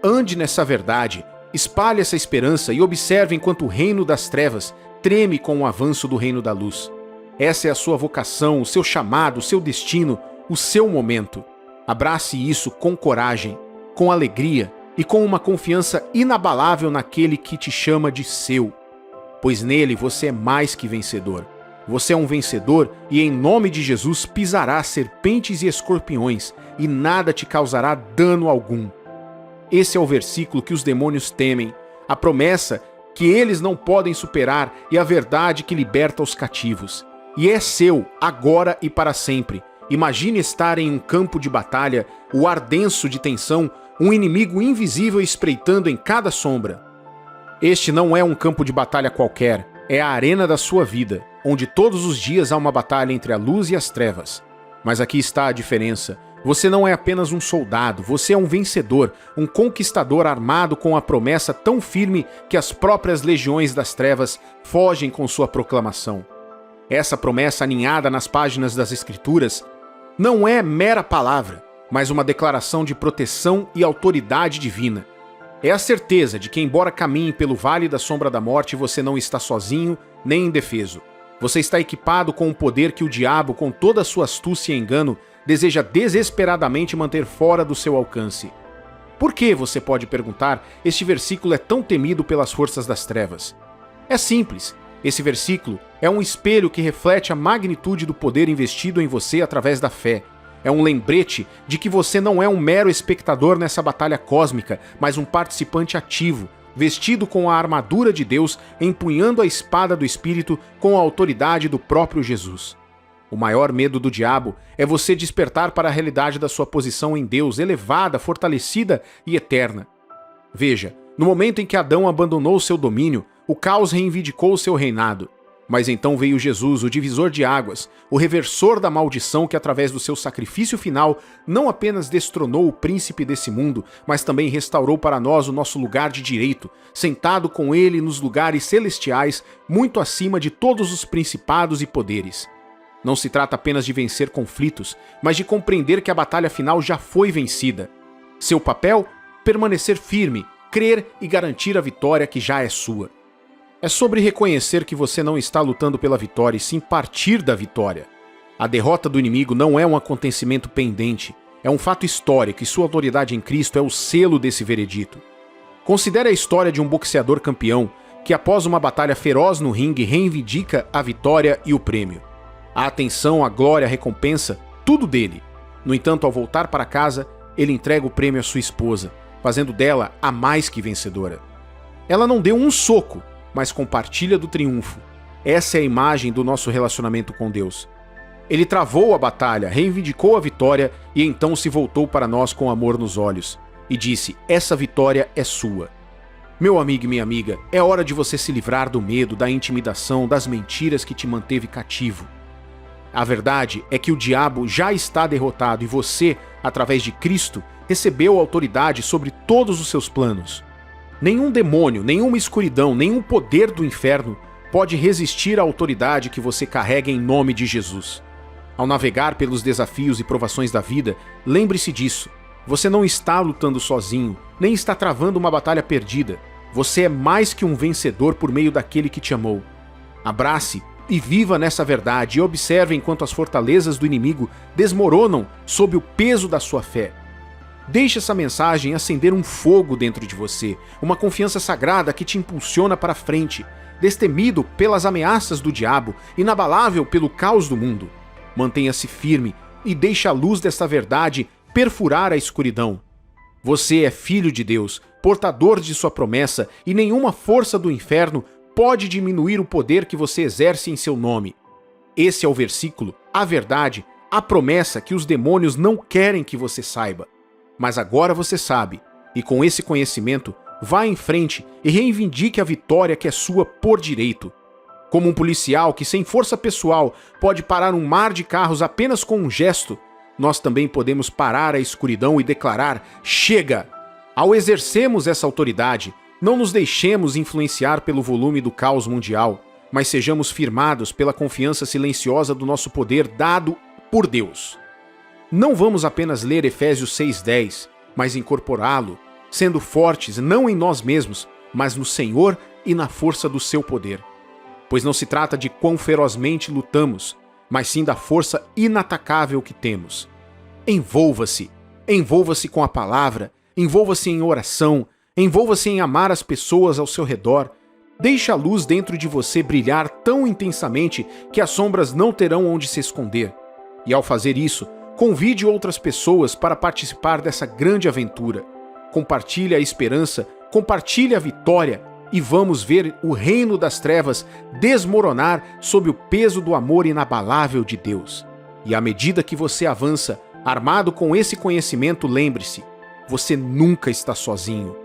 Ande nessa verdade, espalhe essa esperança e observe enquanto o reino das trevas treme com o avanço do reino da luz. Essa é a sua vocação, o seu chamado, o seu destino, o seu momento. Abrace isso com coragem, com alegria e com uma confiança inabalável naquele que te chama de seu. Pois nele você é mais que vencedor. Você é um vencedor e em nome de Jesus pisará serpentes e escorpiões e nada te causará dano algum. Esse é o versículo que os demônios temem, a promessa que eles não podem superar e a verdade que liberta os cativos. E é seu, agora e para sempre. Imagine estar em um campo de batalha, o ar denso de tensão, um inimigo invisível espreitando em cada sombra. Este não é um campo de batalha qualquer, é a arena da sua vida, onde todos os dias há uma batalha entre a luz e as trevas. Mas aqui está a diferença. Você não é apenas um soldado, você é um vencedor, um conquistador armado com a promessa tão firme que as próprias legiões das trevas fogem com sua proclamação. Essa promessa aninhada nas páginas das Escrituras não é mera palavra, mas uma declaração de proteção e autoridade divina. É a certeza de que, embora caminhe pelo vale da sombra da morte, você não está sozinho nem indefeso. Você está equipado com o poder que o diabo, com toda a sua astúcia e engano, deseja desesperadamente manter fora do seu alcance. Por que, você pode perguntar, este versículo é tão temido pelas forças das trevas? É simples. Esse versículo é um espelho que reflete a magnitude do poder investido em você através da fé. É um lembrete de que você não é um mero espectador nessa batalha cósmica, mas um participante ativo, vestido com a armadura de Deus, empunhando a espada do Espírito com a autoridade do próprio Jesus. O maior medo do diabo é você despertar para a realidade da sua posição em Deus, elevada, fortalecida e eterna. Veja, no momento em que Adão abandonou seu domínio, o caos reivindicou seu reinado. Mas então veio Jesus, o divisor de águas, o reversor da maldição que através do seu sacrifício final não apenas destronou o príncipe desse mundo, mas também restaurou para nós o nosso lugar de direito, sentado com ele nos lugares celestiais, muito acima de todos os principados e poderes. Não se trata apenas de vencer conflitos, mas de compreender que a batalha final já foi vencida. Seu papel? Permanecer firme, crer e garantir a vitória que já é sua. É sobre reconhecer que você não está lutando pela vitória e sim partir da vitória. A derrota do inimigo não é um acontecimento pendente, é um fato histórico e sua autoridade em Cristo é o selo desse veredito. Considere a história de um boxeador campeão que após uma batalha feroz no ringue reivindica a vitória e o prêmio. A atenção, a glória, a recompensa, tudo dele. No entanto, ao voltar para casa, ele entrega o prêmio à sua esposa, fazendo dela a mais que vencedora. Ela não deu um soco, mas compartilha do triunfo. Essa é a imagem do nosso relacionamento com Deus. Ele travou a batalha, reivindicou a vitória e então se voltou para nós com amor nos olhos e disse: essa vitória é sua. Meu amigo e minha amiga, é hora de você se livrar do medo, da intimidação, das mentiras que te manteve cativo. A verdade é que o diabo já está derrotado e você, através de Cristo, recebeu autoridade sobre todos os seus planos. Nenhum demônio, nenhuma escuridão, nenhum poder do inferno pode resistir à autoridade que você carrega em nome de Jesus. Ao navegar pelos desafios e provações da vida, lembre-se disso. Você não está lutando sozinho, nem está travando uma batalha perdida. Você é mais que um vencedor por meio daquele que te amou. Abrace e viva nessa verdade e observe enquanto as fortalezas do inimigo desmoronam sob o peso da sua fé. Deixe essa mensagem acender um fogo dentro de você, uma confiança sagrada que te impulsiona para frente, destemido pelas ameaças do diabo, inabalável pelo caos do mundo. Mantenha-se firme e deixe a luz desta verdade perfurar a escuridão. Você é filho de Deus, portador de sua promessa, e nenhuma força do inferno pode diminuir o poder que você exerce em seu nome. Esse é o versículo, a verdade, a promessa que os demônios não querem que você saiba. Mas agora você sabe, e com esse conhecimento, vá em frente e reivindique a vitória que é sua por direito. Como um policial que sem força pessoal pode parar um mar de carros apenas com um gesto, nós também podemos parar a escuridão e declarar: chega! Ao exercermos essa autoridade, não nos deixemos influenciar pelo volume do caos mundial, mas sejamos firmados pela confiança silenciosa do nosso poder dado por Deus. Não vamos apenas ler Efésios 6:10, mas incorporá-lo, sendo fortes não em nós mesmos, mas no Senhor e na força do seu poder. Pois não se trata de quão ferozmente lutamos, mas sim da força inatacável que temos. Envolva-se com a palavra, envolva-se em oração, envolva-se em amar as pessoas ao seu redor. Deixe a luz dentro de você brilhar tão intensamente que as sombras não terão onde se esconder. E ao fazer isso, convide outras pessoas para participar dessa grande aventura. Compartilhe a esperança, compartilhe a vitória e vamos ver o reino das trevas desmoronar sob o peso do amor inabalável de Deus. E à medida que você avança, armado com esse conhecimento, lembre-se, você nunca está sozinho.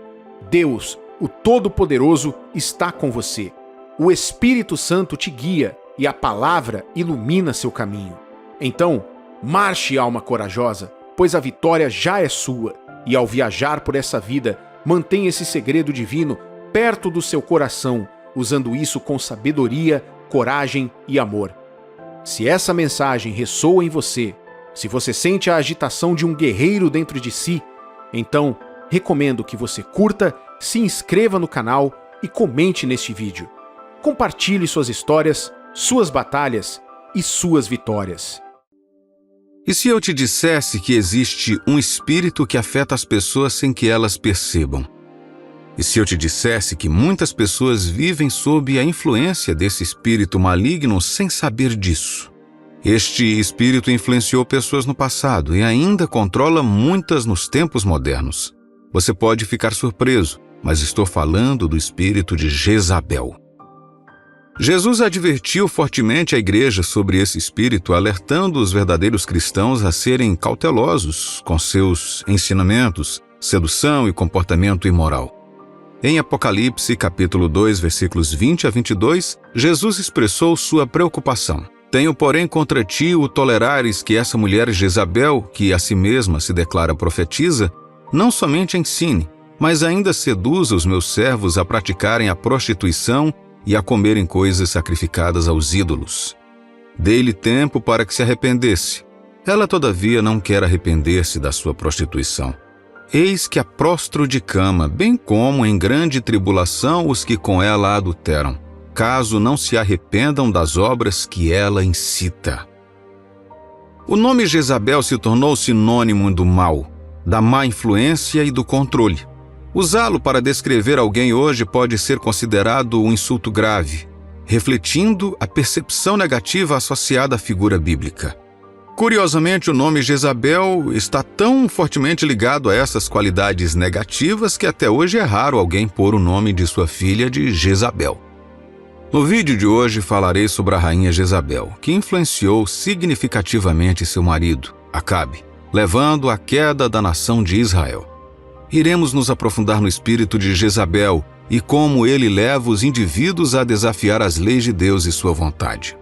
Deus, o Todo-Poderoso, está com você. O Espírito Santo te guia e a palavra ilumina seu caminho. Então, marche, alma corajosa, pois a vitória já é sua. E ao viajar por essa vida, mantenha esse segredo divino perto do seu coração, usando isso com sabedoria, coragem e amor. Se essa mensagem ressoa em você, se você sente a agitação de um guerreiro dentro de si, então recomendo que você curta, se inscreva no canal e comente neste vídeo. Compartilhe suas histórias, suas batalhas e suas vitórias. E se eu te dissesse que existe um espírito que afeta as pessoas sem que elas percebam? E se eu te dissesse que muitas pessoas vivem sob a influência desse espírito maligno sem saber disso? Este espírito influenciou pessoas no passado e ainda controla muitas nos tempos modernos. Você pode ficar surpreso, mas estou falando do espírito de Jezabel. Jesus advertiu fortemente a igreja sobre esse espírito, alertando os verdadeiros cristãos a serem cautelosos com seus ensinamentos, sedução e comportamento imoral. Em Apocalipse, capítulo 2, versículos 20 a 22, Jesus expressou sua preocupação. Tenho, porém, contra ti o tolerares que essa mulher Jezabel, que a si mesma se declara profetiza, não somente ensine, mas ainda seduza os meus servos a praticarem a prostituição e a comerem coisas sacrificadas aos ídolos. Dei-lhe tempo para que se arrependesse. Ela, todavia, não quer arrepender-se da sua prostituição. Eis que a prostro de cama, bem como em grande tribulação os que com ela adulteram, caso não se arrependam das obras que ela incita. O nome Jezabel se tornou sinônimo do mal, da má influência e do controle. Usá-lo para descrever alguém hoje pode ser considerado um insulto grave, refletindo a percepção negativa associada à figura bíblica. Curiosamente, o nome Jezabel está tão fortemente ligado a essas qualidades negativas que até hoje é raro alguém pôr o nome de sua filha de Jezabel. No vídeo de hoje falarei sobre a rainha Jezabel, que influenciou significativamente seu marido, Acabe, levando à queda da nação de Israel. Iremos nos aprofundar no espírito de Jezabel e como ele leva os indivíduos a desafiar as leis de Deus e sua vontade.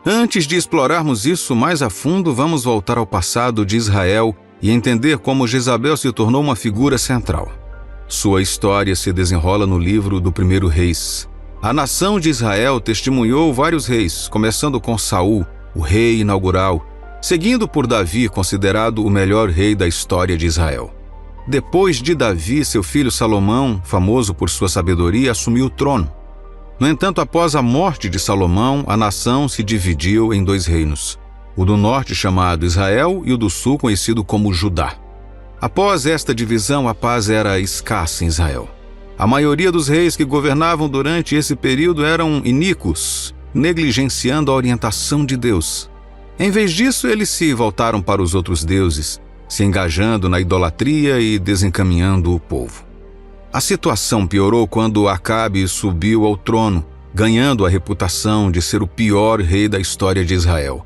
Antes de explorarmos isso mais a fundo, vamos voltar ao passado de Israel e entender como Jezabel se tornou uma figura central. Sua história se desenrola no livro do 1º Reis. A nação de Israel testemunhou vários reis, começando com Saul, o rei inaugural, seguindo por Davi, considerado o melhor rei da história de Israel. Depois de Davi, seu filho Salomão, famoso por sua sabedoria, assumiu o trono. No entanto, após a morte de Salomão, a nação se dividiu em 2 reinos, o do norte chamado Israel e o do sul conhecido como Judá. Após esta divisão, a paz era escassa em Israel. A maioria dos reis que governavam durante esse período eram iníquos, negligenciando a orientação de Deus. Em vez disso, eles se voltaram para os outros deuses, se engajando na idolatria e desencaminhando o povo. A situação piorou quando Acabe subiu ao trono, ganhando a reputação de ser o pior rei da história de Israel,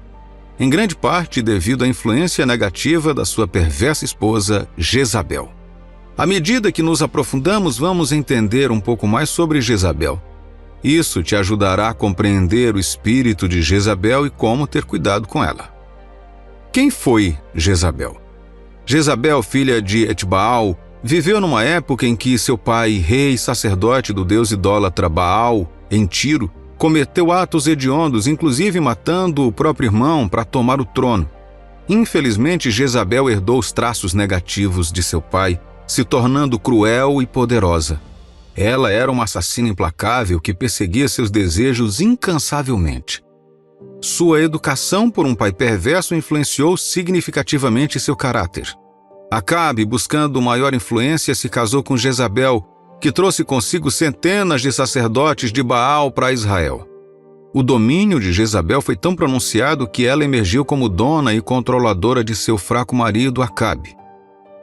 em grande parte devido à influência negativa da sua perversa esposa, Jezabel. À medida que nos aprofundamos, vamos entender um pouco mais sobre Jezabel. Isso te ajudará a compreender o espírito de Jezabel e como ter cuidado com ela. Quem foi Jezabel? Jezabel, filha de Etbaal, viveu numa época em que seu pai, rei sacerdote do deus idólatra Baal, em Tiro, cometeu atos hediondos, inclusive matando o próprio irmão para tomar o trono. Infelizmente, Jezabel herdou os traços negativos de seu pai, se tornando cruel e poderosa. Ela era uma assassina implacável que perseguia seus desejos incansavelmente. Sua educação por um pai perverso influenciou significativamente seu caráter. Acabe, buscando maior influência, se casou com Jezabel, que trouxe consigo centenas de sacerdotes de Baal para Israel. O domínio de Jezabel foi tão pronunciado que ela emergiu como dona e controladora de seu fraco marido Acabe.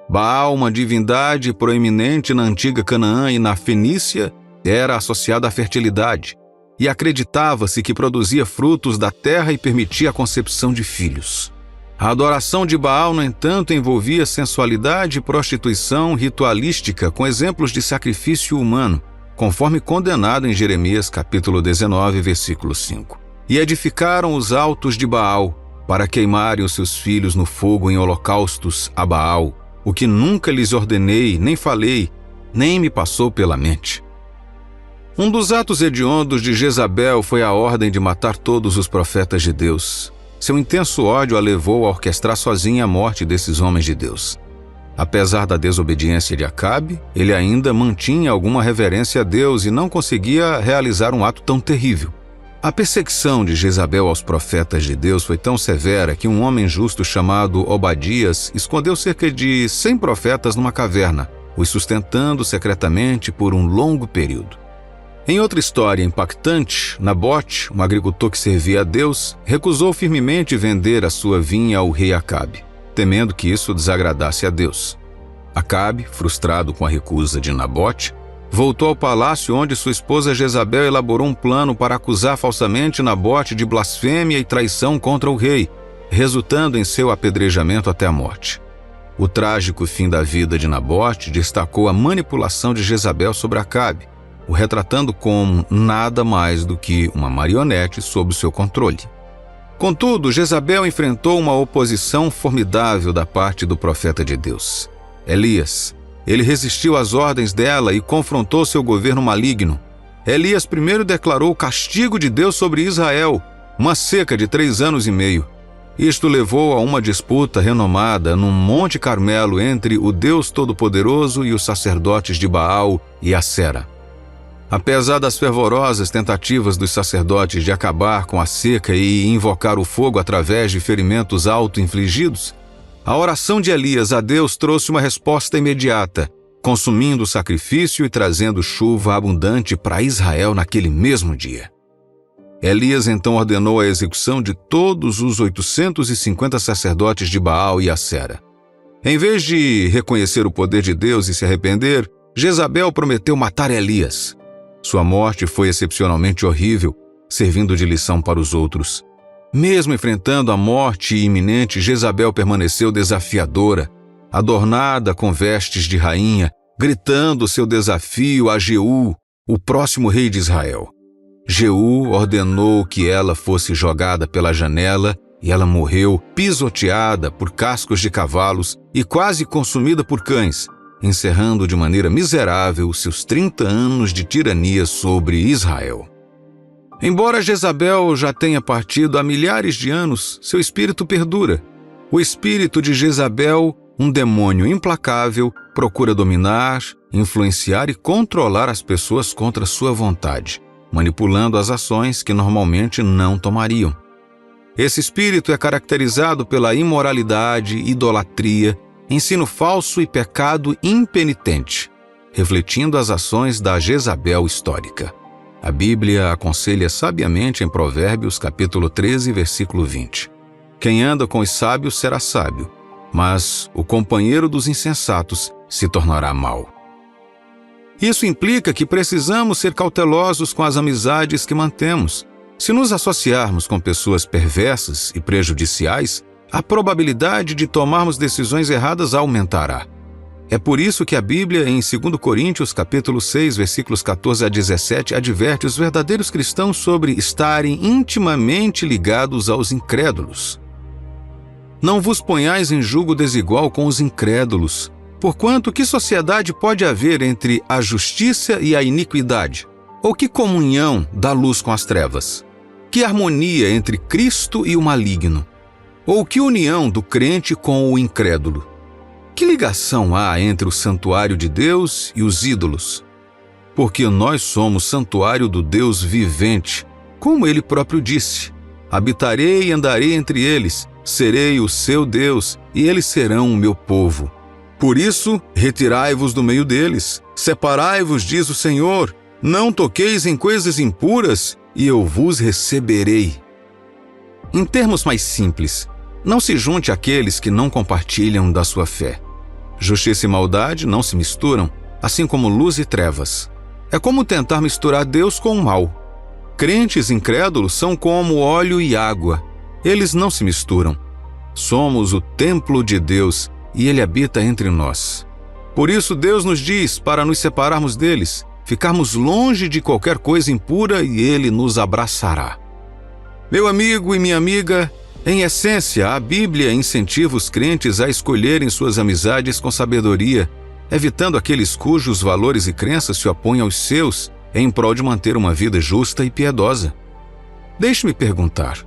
Baal, uma divindade proeminente na antiga Canaã e na Fenícia, era associada à fertilidade, e acreditava-se que produzia frutos da terra e permitia a concepção de filhos. A adoração de Baal, no entanto, envolvia sensualidade e prostituição ritualística com exemplos de sacrifício humano, conforme condenado em Jeremias capítulo 19, versículo 5. E edificaram os altos de Baal para queimarem os seus filhos no fogo em holocaustos a Baal, o que nunca lhes ordenei, nem falei, nem me passou pela mente. Um dos atos hediondos de Jezabel foi a ordem de matar todos os profetas de Deus. Seu intenso ódio a levou a orquestrar sozinha a morte desses homens de Deus. Apesar da desobediência de Acabe, ele ainda mantinha alguma reverência a Deus e não conseguia realizar um ato tão terrível. A perseguição de Jezabel aos profetas de Deus foi tão severa que um homem justo chamado Obadias escondeu cerca de 100 profetas numa caverna, os sustentando secretamente por um longo período. Em outra história impactante, Nabote, um agricultor que servia a Deus, recusou firmemente vender a sua vinha ao rei Acabe, temendo que isso desagradasse a Deus. Acabe, frustrado com a recusa de Nabote, Voltou ao palácio onde sua esposa Jezabel elaborou um plano para acusar falsamente Nabote de blasfêmia e traição contra o rei, resultando em seu apedrejamento até a morte. O trágico fim da vida de Nabote destacou a manipulação de Jezabel sobre Acabe, o retratando como nada mais do que uma marionete sob seu controle. Contudo, Jezabel enfrentou uma oposição formidável da parte do profeta de Deus, Elias. Ele resistiu às ordens dela e confrontou seu governo maligno. Elias primeiro declarou o castigo de Deus sobre Israel, uma seca de 3 anos e meio. Isto levou a uma disputa renomada no Monte Carmelo entre o Deus Todo-Poderoso e os sacerdotes de Baal e Acera. Apesar das fervorosas tentativas dos sacerdotes de acabar com a seca e invocar o fogo através de ferimentos auto-infligidos, a oração de Elias a Deus trouxe uma resposta imediata, consumindo o sacrifício e trazendo chuva abundante para Israel naquele mesmo dia. Elias então ordenou a execução de todos os 850 sacerdotes de Baal e Acera. Em vez de reconhecer o poder de Deus e se arrepender, Jezabel prometeu matar Elias. Sua morte foi excepcionalmente horrível, servindo de lição para os outros. Mesmo enfrentando a morte iminente, Jezabel permaneceu desafiadora, adornada com vestes de rainha, gritando seu desafio a Jeú, o próximo rei de Israel. Jeú ordenou que ela fosse jogada pela janela e ela morreu pisoteada por cascos de cavalos e quase consumida por cães, encerrando de maneira miserável seus 30 anos de tirania sobre Israel. Embora Jezabel já tenha partido há milhares de anos, seu espírito perdura. O espírito de Jezabel, um demônio implacável, procura dominar, influenciar e controlar as pessoas contra sua vontade, manipulando as ações que normalmente não tomariam. Esse espírito é caracterizado pela imoralidade, idolatria, ensino falso e pecado impenitente, refletindo as ações da Jezabel histórica. A Bíblia aconselha sabiamente em Provérbios capítulo 13, versículo 20. Quem anda com os sábios será sábio, mas o companheiro dos insensatos se tornará mau. Isso implica que precisamos ser cautelosos com as amizades que mantemos. Se nos associarmos com pessoas perversas e prejudiciais, a probabilidade de tomarmos decisões erradas aumentará. É por isso que a Bíblia, em 2 Coríntios, capítulo 6, versículos 14 a 17, adverte os verdadeiros cristãos sobre estarem intimamente ligados aos incrédulos. Não vos ponhais em julgo desigual com os incrédulos, porquanto que sociedade pode haver entre a justiça e a iniquidade? Ou que comunhão da luz com as trevas? Que harmonia entre Cristo e o maligno? Ou que união do crente com o incrédulo? Que ligação há entre o santuário de Deus e os ídolos? Porque nós somos santuário do Deus vivente, como ele próprio disse: habitarei e andarei entre eles, serei o seu Deus, e eles serão o meu povo. Por isso, retirai-vos do meio deles, separai-vos, diz o Senhor, não toqueis em coisas impuras, e eu vos receberei. Em termos mais simples, não se junte àqueles que não compartilham da sua fé. Justiça e maldade não se misturam, assim como luz e trevas. É como tentar misturar Deus com o mal. Crentes incrédulos são como óleo e água. Eles não se misturam. Somos o templo de Deus e Ele habita entre nós. Por isso Deus nos diz para nos separarmos deles, ficarmos longe de qualquer coisa impura e Ele nos abraçará. Meu amigo e minha amiga, em essência, a Bíblia incentiva os crentes a escolherem suas amizades com sabedoria, evitando aqueles cujos valores e crenças se opõem aos seus, em prol de manter uma vida justa e piedosa. Deixe-me perguntar,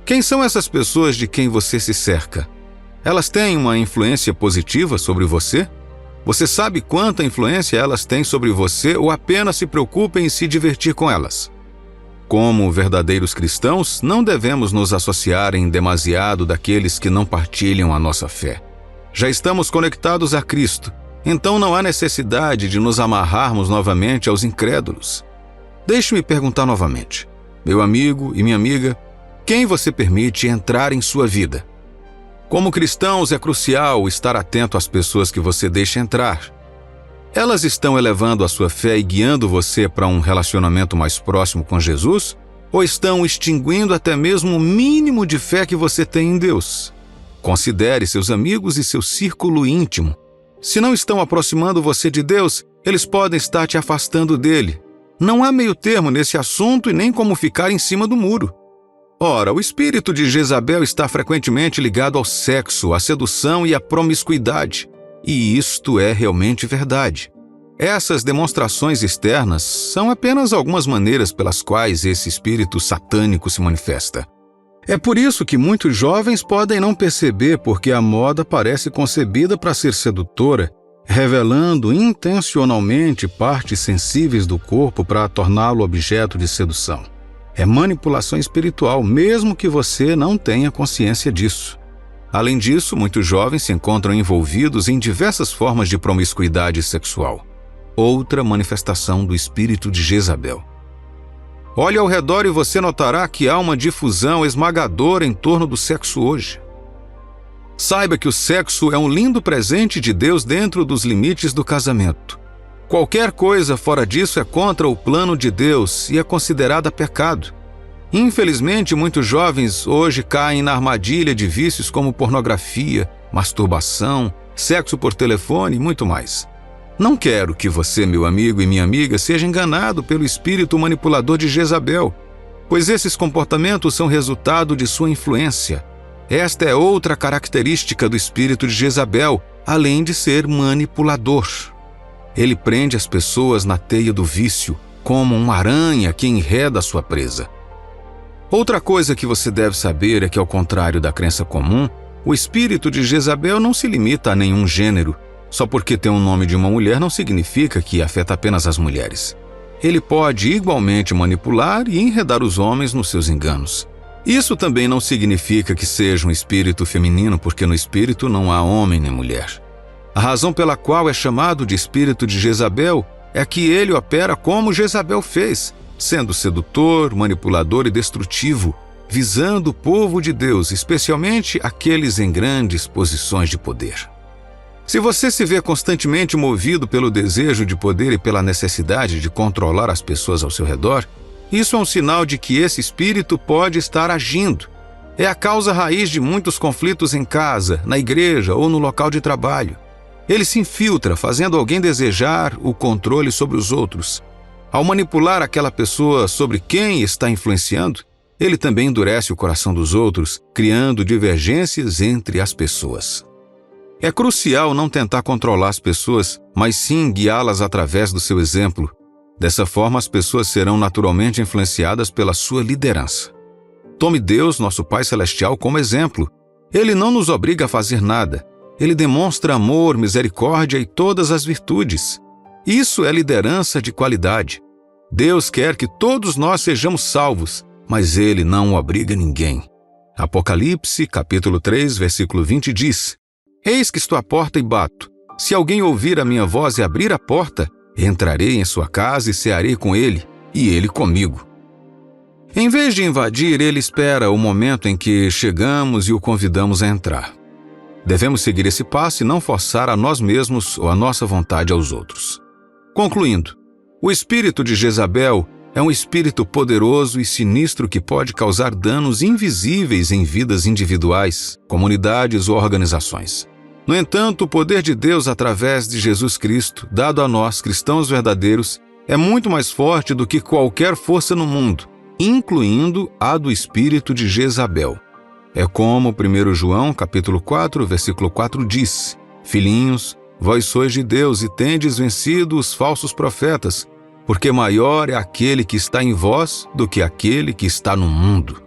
quem são essas pessoas de quem você se cerca? Elas têm uma influência positiva sobre você? Você sabe quanta influência elas têm sobre você ou apenas se preocupa em se divertir com elas? Como verdadeiros cristãos, não devemos nos associar em demasiado daqueles que não partilham a nossa fé. Já estamos conectados a Cristo, então não há necessidade de nos amarrarmos novamente aos incrédulos. Deixe-me perguntar novamente, meu amigo e minha amiga, quem você permite entrar em sua vida? Como cristãos, é crucial estar atento às pessoas que você deixa entrar. Elas estão elevando a sua fé e guiando você para um relacionamento mais próximo com Jesus? Ou estão extinguindo até mesmo o mínimo de fé que você tem em Deus? Considere seus amigos e seu círculo íntimo. Se não estão aproximando você de Deus, eles podem estar te afastando dele. Não há meio termo nesse assunto e nem como ficar em cima do muro. Ora, o espírito de Jezabel está frequentemente ligado ao sexo, à sedução e à promiscuidade. E isto é realmente verdade. Essas demonstrações externas são apenas algumas maneiras pelas quais esse espírito satânico se manifesta. É por isso que muitos jovens podem não perceber porque a moda parece concebida para ser sedutora, revelando intencionalmente partes sensíveis do corpo para torná-lo objeto de sedução. É manipulação espiritual, mesmo que você não tenha consciência disso. Além disso, muitos jovens se encontram envolvidos em diversas formas de promiscuidade sexual. Outra manifestação do espírito de Jezabel. Olhe ao redor e você notará que há uma difusão esmagadora em torno do sexo hoje. Saiba que o sexo é um lindo presente de Deus dentro dos limites do casamento. Qualquer coisa fora disso é contra o plano de Deus e é considerada pecado. Infelizmente, muitos jovens hoje caem na armadilha de vícios como pornografia, masturbação, sexo por telefone e muito mais. Não quero que você, meu amigo e minha amiga, seja enganado pelo espírito manipulador de Jezabel, pois esses comportamentos são resultado de sua influência. Esta é outra característica do espírito de Jezabel, além de ser manipulador. Ele prende as pessoas na teia do vício, como uma aranha que enreda a sua presa. Outra coisa que você deve saber é que, ao contrário da crença comum, o espírito de Jezabel não se limita a nenhum gênero. Só porque tem o nome de uma mulher não significa que afeta apenas as mulheres. Ele pode igualmente manipular e enredar os homens nos seus enganos. Isso também não significa que seja um espírito feminino, porque no espírito não há homem nem mulher. A razão pela qual é chamado de espírito de Jezabel é que ele opera como Jezabel fez, sendo sedutor, manipulador e destrutivo, visando o povo de Deus, especialmente aqueles em grandes posições de poder. Se você se vê constantemente movido pelo desejo de poder e pela necessidade de controlar as pessoas ao seu redor, isso é um sinal de que esse espírito pode estar agindo. É a causa raiz de muitos conflitos em casa, na igreja ou no local de trabalho. Ele se infiltra, fazendo alguém desejar o controle sobre os outros. Ao manipular aquela pessoa sobre quem está influenciando, ele também endurece o coração dos outros, criando divergências entre as pessoas. É crucial não tentar controlar as pessoas, mas sim guiá-las através do seu exemplo. Dessa forma, as pessoas serão naturalmente influenciadas pela sua liderança. Tome Deus, nosso Pai Celestial, como exemplo. Ele não nos obriga a fazer nada. Ele demonstra amor, misericórdia e todas as virtudes. Isso é liderança de qualidade. Deus quer que todos nós sejamos salvos, mas Ele não obriga ninguém. Apocalipse, capítulo 3, versículo 20 diz: Eis que estou à porta e bato. Se alguém ouvir a minha voz e abrir a porta, entrarei em sua casa e cearei com ele, e ele comigo. Em vez de invadir, ele espera o momento em que chegamos e o convidamos a entrar. Devemos seguir esse passo e não forçar a nós mesmos ou a nossa vontade aos outros. Concluindo, o espírito de Jezabel é um espírito poderoso e sinistro que pode causar danos invisíveis em vidas individuais, comunidades ou organizações. No entanto, o poder de Deus através de Jesus Cristo, dado a nós, cristãos verdadeiros, é muito mais forte do que qualquer força no mundo, incluindo a do espírito de Jezabel. É como 1 João, capítulo 4, versículo 4 diz: Filhinhos, vós sois de Deus e tendes vencido os falsos profetas, porque maior é aquele que está em vós do que aquele que está no mundo.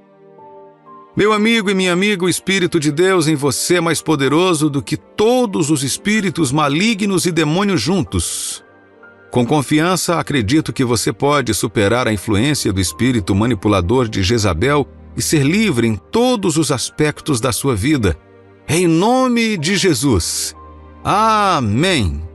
Meu amigo e minha amiga, o Espírito de Deus em você é mais poderoso do que todos os espíritos malignos e demônios juntos. Com confiança, acredito que você pode superar a influência do espírito manipulador de Jezabel e ser livre em todos os aspectos da sua vida. Em nome de Jesus. Amém.